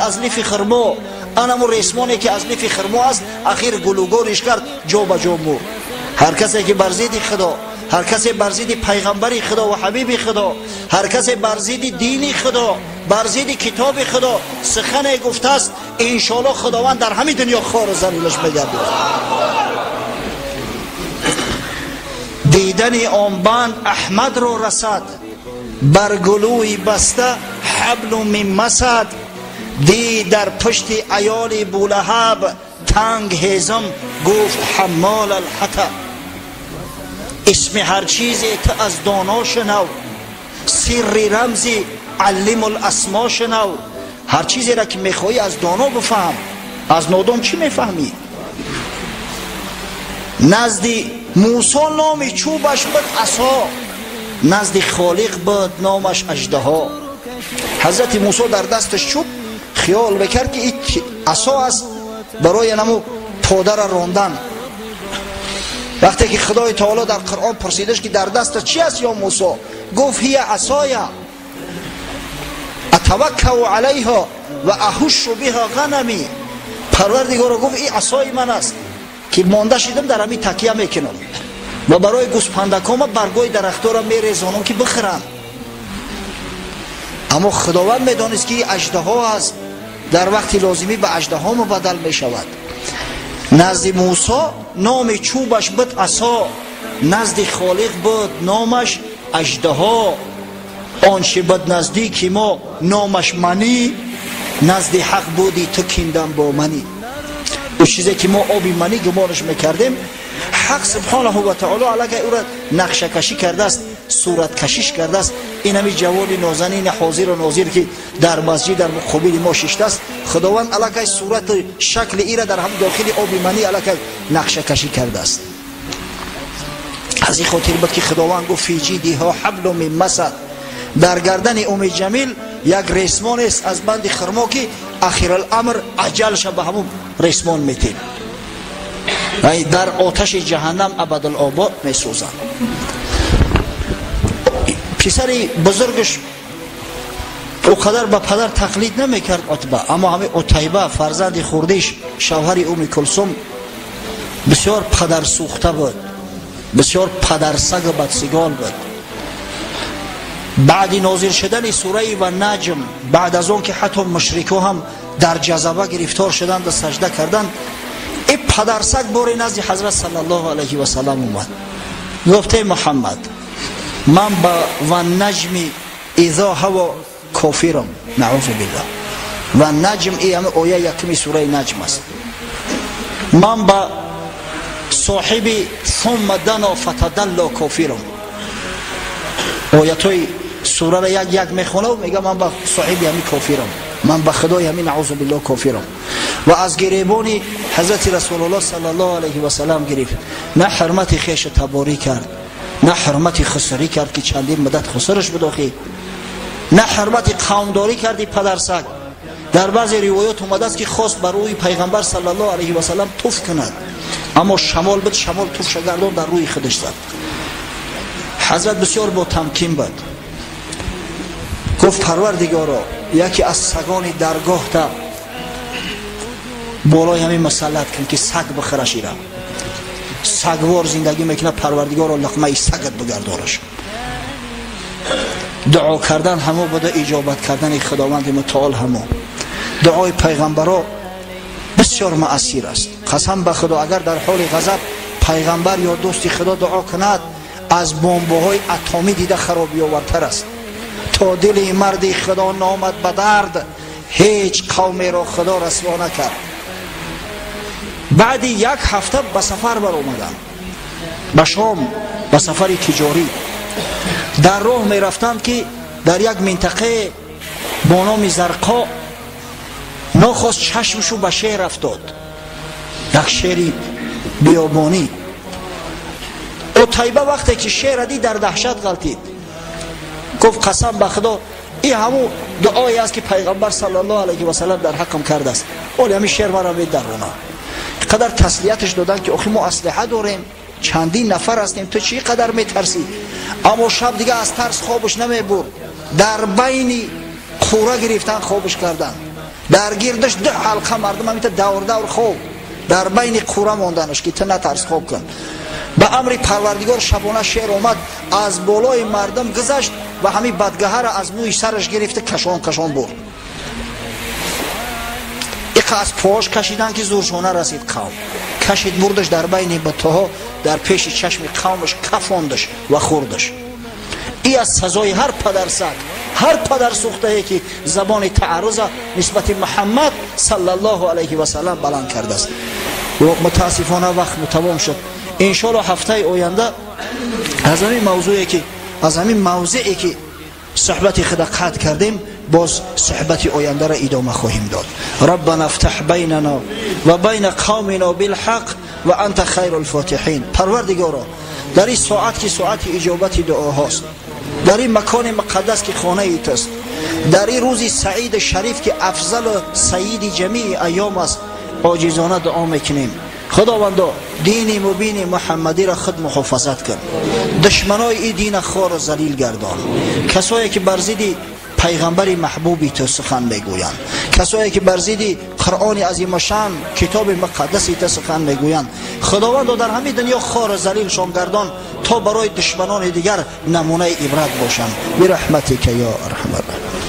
از لیف خرما، آنمون ریسمانی که از لیف خرما است، اخیر گلوگورش کرد، جا به جا مرد. هر کسی که بر ضد خدا، هر کسی بر ضد پیغمبر خدا و حبیب خدا، هر کسی بر ضد دین خدا، بر ضد کتاب خدا سخن گفته است، ان شاء الله خداوند در همین دنیا خار و ذلیلش میگردد. دیدن آن بند احمد رو رسد، بر گلوی بسته حبل من مسد. دی در پشت عیال بولهب تنگ هیزم، گفت حمال الحطب. اسم هر چیزی تو از دانا شنو، سری رمزی علم الاسما شنو. هر چیزی را که میخوایی از دانا بفهم، از نادان چی میفهمی؟ نزد موسی نام چوبش بود عصا، نزد خالق بود نامش اژدها. حضرت موسی در دستش چوب خیال بکرد که این عصا است برای نمو پادر راندن. وقتی که خدای تعالی در قرآن پرسیدش که در دست چی است یا موسی، گفت هی عصای اتوکل علیها و احش بها غنمی. پروردگار گفت این عصای من است که مانده شدم در همین تکیه میکنم و برای گوسپندکام برگای درختها را میریزانم که بخورن. اما خداوند میدانست که این اژدها است، در وقتی لازمی به اژدها مبدل میشود. نزد موسی نام چوبش بود عصا، نزد خالق بود نامش اژدها. آنچه بود نزدیک ما نامش منی، نزد حق بودی تو کیندم با منی. اون چیزی که ما آبی منی گمانش میکردیم، حق سبحانه و تعالی علیه او را نقشه کشی کرده است، صورت کشیش کرده است. این همی جوان نازنین حاضر و ناظر که در مسجد در مقابل ما ششته است، خداوند علیه صورت شکل ای را در هم داخل آبی منی علیه نقشه کشی کرده است. از این خاطر بود که خداوند گفت فی جیدها حبل من مسد. در گردن ام جمیل یک ریسمان است از بند خرما که اخیر الامر اجلش به همون ریسمان میتین، در آتش جهنم ابدالآباد میسوزن. پسری بزرگش او قدر به پدر تقلید نمیکرد عتبه، اما همه عتیبه فرزند خوردیش شوهر ام کلثوم بسیار پدر سوخته بود، بسیار پدر سگ و بدسگال بود. بعد نازل شدن سوره و نجم، بعد از اون که حتی مشرکو هم در جذبه گرفتار شدند و سجده کردند، این پدرسگ باری نزد حضرت صلی الله علیه و سلم اومد، گفته محمد من با و نجمی اذا هوا کافرم، نعوذ بالله. و نجم ای همه آیه یکمی سوره نجم است. من با صاحب ثم دنا فتدلا کافرم. آیتای سوره را یک میخونه و میگه من با صاحب همین کافرم، من به خدای همین نعوذ بالله کافرم. و از گریبان حضرت رسول الله صلی الله علیه و سلم گرفت، نه حرمت خیش تباری کرد، نه حرمت خسری کرد که چندین مدت خسرش بداخی، نه حرمت قومداری کردی پدرسگ. در بعضی روایات اومده است که خواست بر روی پیغمبر صلی الله علیه و سلم توف کند، اما شمال بود، شمال توف شگردان در روی خودش زد. حضرت بسیار با تمکین بود، گفت پروردگارا یکی از سگان درگاه تا بالای همین مسلط کن که سگ بخرش ایرم، سگوار زندگی میکنه، پروردگارا لقمه سگت بگردارش. دعا کردن همو بوده، اجابت کردن خداوند متعال همو. دعای پیغمبرا بسیار مؤثر است. قسم به خدا اگر در حال غضب پیغمبر یا دوست خدا دعا کند، از بمب‌های اتمی دیده خرابی آورتر است. تا دل مردی خدا نامد به درد، هیچ قومی را خدا رسوا نکرد. بعد یک هفته به سفر بر آمدند به شام، به سفر تجاری. در راه می رفتند که در یک منطقه با نام زرقا ناخواست چشمشو به شیر افتاد، یک شیر بیابانی. عتیبه وقتی که شیر دید در دهشت غلطید، گفت قسم به خدا این همون دعایی است که پیغمبر صلی الله علیه و سلم در حقم کرده است، ولی همین شیر مرا می‌درونه. قدر تسلیتش دادن که آخه ما اسلحه داریم، چندین نفر هستیم، تو چی قدر میترسی؟ اما شب دیگه از ترس خوابش نمیبرد. در بین خوره گرفتن خوابش کردن، در گیردش 2 حلقه مردم همیتا دور دور خواب در بین خوره ماندنش که تو نترس خواب کن. به امر پروردگار شبانه شیر اومد، از بالای مردم گذشت و همین بدگهه را از موی سرش گرفته کشان برد. یک از پاش کشیدن که زورشانه رسید قوم، کشید بردش در بین بتها، در پیش چشم قومش کفاندش و خوردش. ای از سزای هر پدر سگ، هر پدر سوخته که زبان تعرض نسبت محمد صلی الله علیه و سلم بلند کرده است. و متاسفانه وقت تمام شد. ان شاء الله هفته آینده از همین موضوعی که از همین موضوعی که صحبت خود قطع کردیم باز صحبت آینده را ادامه خواهیم داد. ربنا افتح بیننا و بین قومنا بالحق و انت خیر الفاتحین. پروردگارا در این ساعت که ساعت اجابت دعا هاست، در این مکان مقدس که خانه ایت است، در این روز سعید شریف که افضل سید جمیع ایام است، عاجزانه دعا میکنیم خداوندا دین مبین محمدی را خود محافظت کن، دشمنای این دین خوار و ذلیل گردان، کسایی که بر ضد پیغمبر محبوبی تو سخن میگویند، کسایی که بر ضد قرآن عظیم شان کتاب مقدسی تو سخن میگویند، خداوند در همین دنیا خوار و ذلیل شان گردان تا برای دشمنان دیگر نمونه عبرت باشند برحمتک یا ارحم الراحمین.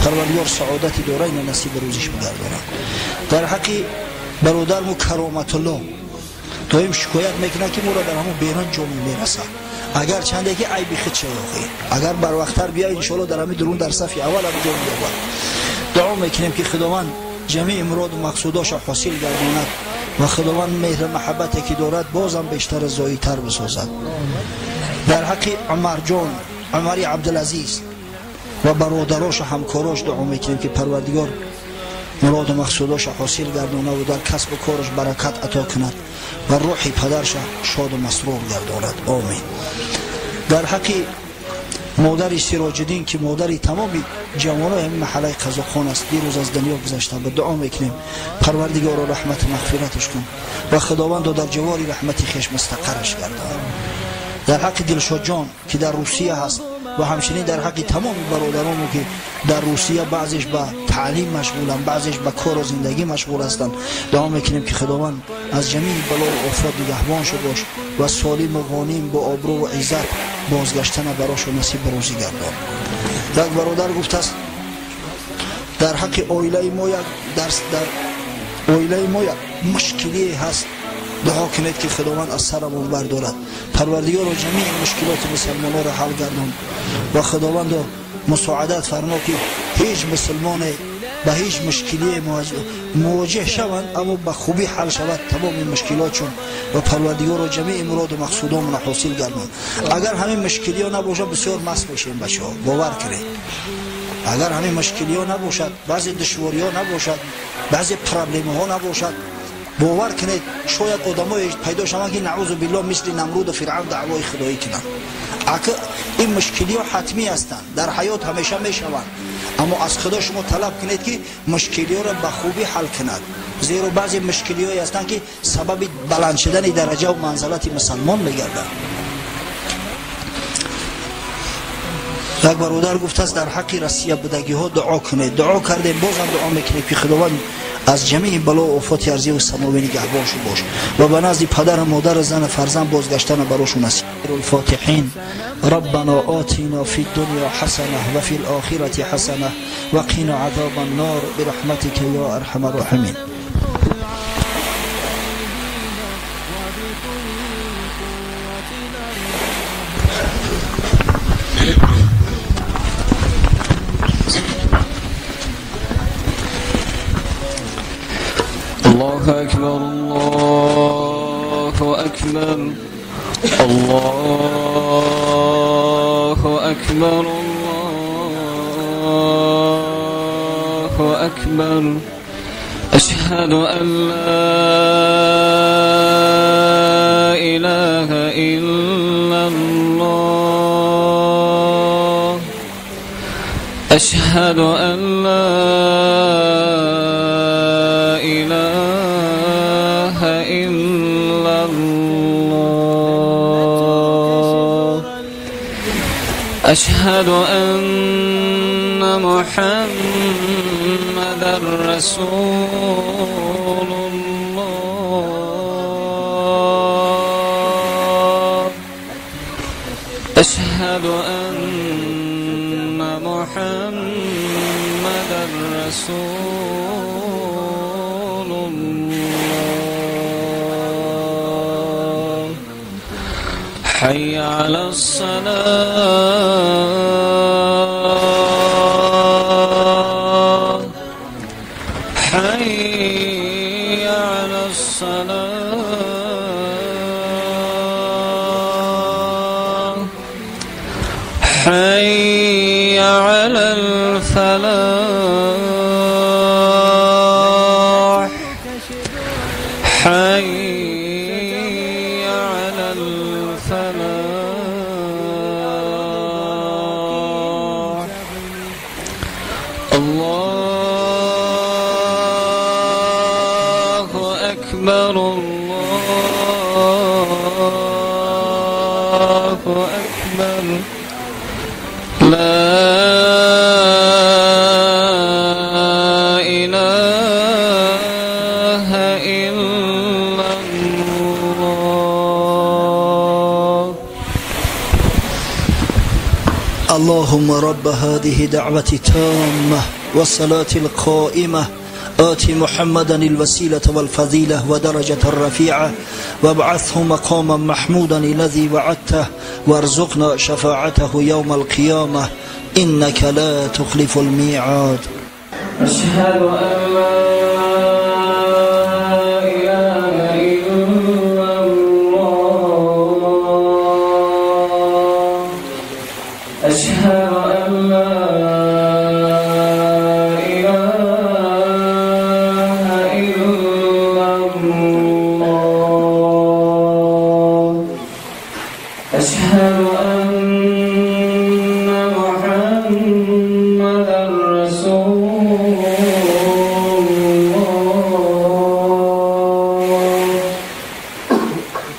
پروردگار سعادت دارین نصیب روزش بگرداند. در حق برادرمو کرامت الله دایم شکایت میکنه که مرا در همون بیرون جامعه میرسه، اگر چنده که عیبی خود شیاخی، اگر بر وقتر بیا انشالله در همین درون در صف اول هم جامعه بیاد. دعا میکنیم که خداوند جمیع مراد و مقصوداش حاصل گرداند و خداوند مهر محبتی که دارد بازم بیشتر زایی‌تر بسازد. در حق عمر جان، عمری عبدالعزیز و برادراش و همکاراش دعا میکنیم که پروردگار مراد و مقصوداش حاصل گرداند و در کسب و کارش برکت عطا کند و روح پدرش شاد و مسرور گرداند. آمین. در حق مادر سراج الدین که مادر تمامی جوانای این محله قزاقخان است، دیروز از دنیا گذشته، به دعا میکنیم پروردگار رحمت مغفرتش کن و خداوند در جوار رحمت خویش مستقرش گرداند. در حق دلشاد جان که در روسیه هست و همچنین در حق تمام برادرانو که در روسیه بعضیش به تعلیم مشغولن، بعضیش به کار و زندگی مشغول هستند، دعا میکنیم که خداوند از جمیع بلا و آفات نگهبان شو باش و سالم و غانم با آبرو و عزت بازگشتن براش و نصیب روزی گردان. یک برادر گفته است در حق عائله ما یک درس، در عائله ما یک مشکلی هست، دعا کنید که خداوند از سرمون بردارد. پروردگار و جمیع مشکلات مسلمانان را حل گردان و خداوند مساعدت فرما که هیچ مسلمان به هیچ مشکلی مواجه شوند اما به خوبی حل شود تمام مشکلاتشون و پروردگار و جمیع مراد و مقصودامون حاصل گردان. اگر همین مشکلی ها نباشد بسیار مست میشیم بچه ها، باور کنید. اگر همین مشکلی ها نباشد، بعضی دشواری ها نباشد، بعضی پرابلم ها نباشد، باور کنید شاید آدمای پیدا شوند که نعوذ بالله مثل نمرود و فرعون دعوای خدایی کنند. اگر این مشکلی ها حتمی هستند در حیات همیشه میشوند، اما از خدا شما طلب کنید که مشکلی ها را به خوبی حل کند، زیرا بعضی مشکلی هایی هستند که سبب بلند شدن درجه و منزلت مسلمان میگردند. یک برادر گفته است در حق رسیه بدگی ها دعا کنید. دعا کردیم، بازم دعا میکنید که خداوند از جمیع بلا و آفات ارضی و سماوی نگهبان شو باش و به نزد پدر و مادر زن فرزند بازگشتن براشون نصیب. الفاتحین. ربنا آتنا فی الدنیا حسنه و فی الاخره حسنه و قنا عذاب النار برحمتک یا ارحم الراحمین. أكبر الله أكبر الله أكبر الله أكبر أشهد أن لا إله إلا الله أشهد أن لا إله إلا الله أشهد أن محمدا رسول الله أشهد أن محمدا رسول الله حي على الصلاة حي على الصلاة حي على الفلاح حي على الفلاح الله أكبر الله أكبر لا إله إلا الله اللهم رب هذه دعوة تامة والصلاة القائمة آت محمدا الوسيلة والفضيلة ودرجة الرفيعة وابعثه مقاما محمودا الذي وعدته وارزقنا شفاعته يوم القيامة إنك لا تخلف الميعاد. أشهد أن لا إله إلا الله أشهد أن لا إله إلا الله أشهد أن محمدا رسول الله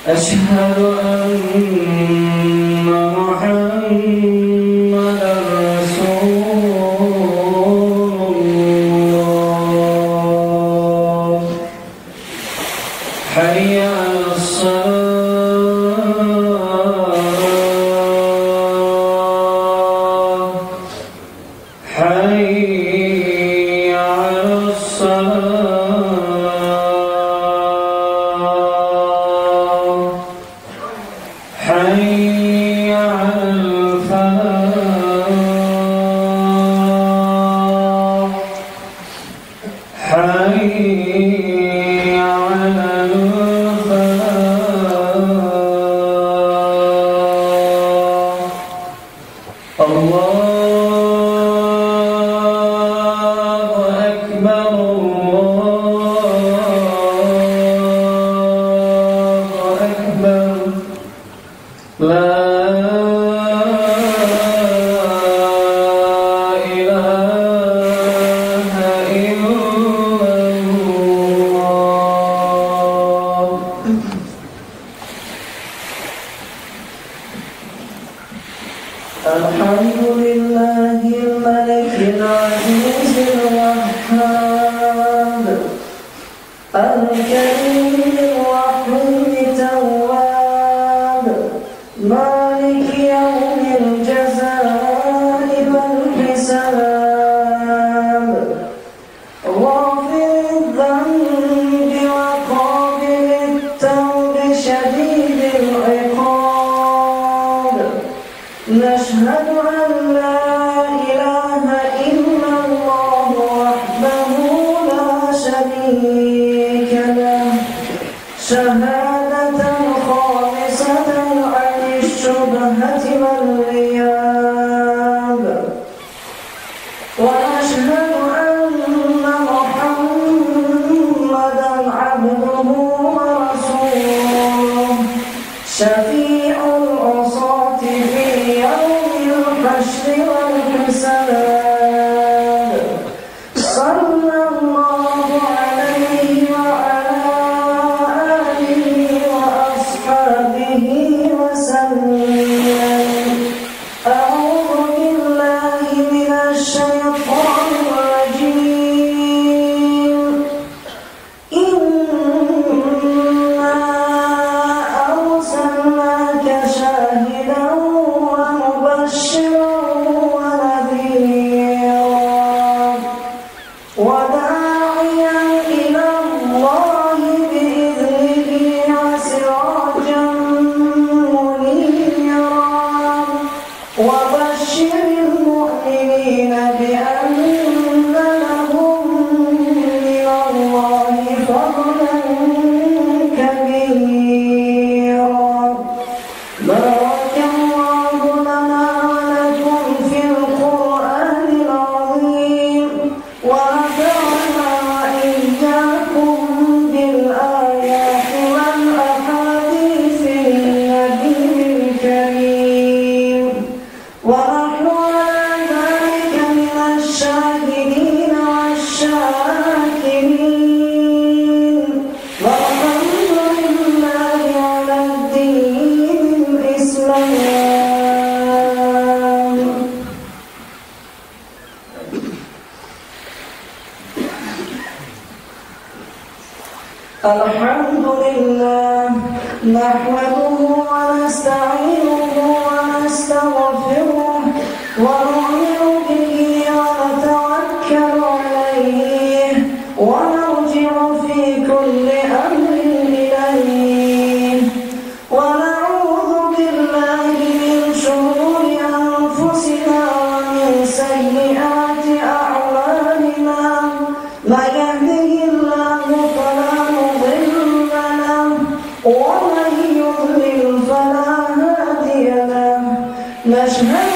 أشهد أن محمدا رسول الله حي على الصلاة حي على الصلاة حي على الفلاح حي على الفلاح الله أكبر الله أكبر لا إله إلا الله الحمد لله الملك العزيز الوهاب الكريم الرحيم التواب مالك يوم الجزاء والحساب غافر الذنب وقابل التوب شديد العقاب نشهد أن لا إله إلا الله وحده لا شريك له والإياب ونشهد أن محمدًا عبده ورسوله شفيع العصاة في يوم الحشر والحساب صلى الله عليه وعلى آله وأصحابه وسلم. أعوذ بالله من الشيطان الرجيم. إنا أرسلناك شاهدا ومبشرا ونذيرا وداعيا إلى الله بإذنه وسراجا منيرا وبشر المؤمنين بأن لهم من الله فضلا كبيرا. بارك الله لنا ولكم في القرآن العظيم ونفعنا وإياكم بالآيات والأحاديث النبي الكريم ونحن على ذلك من الشاهدين والشاكرين والحمد لله على الدين الإسلام. الحمد لله نحمده ونستعينه ونستغفره ونؤمن به ونتوكل عليه ونرجع في كل أمر إليه ونعوذ بالله من شرور أنفسنا ومن سيئات أعمالنا. من يهده الله فلا مضل له ومن يضلل فلا هادي له. نشهد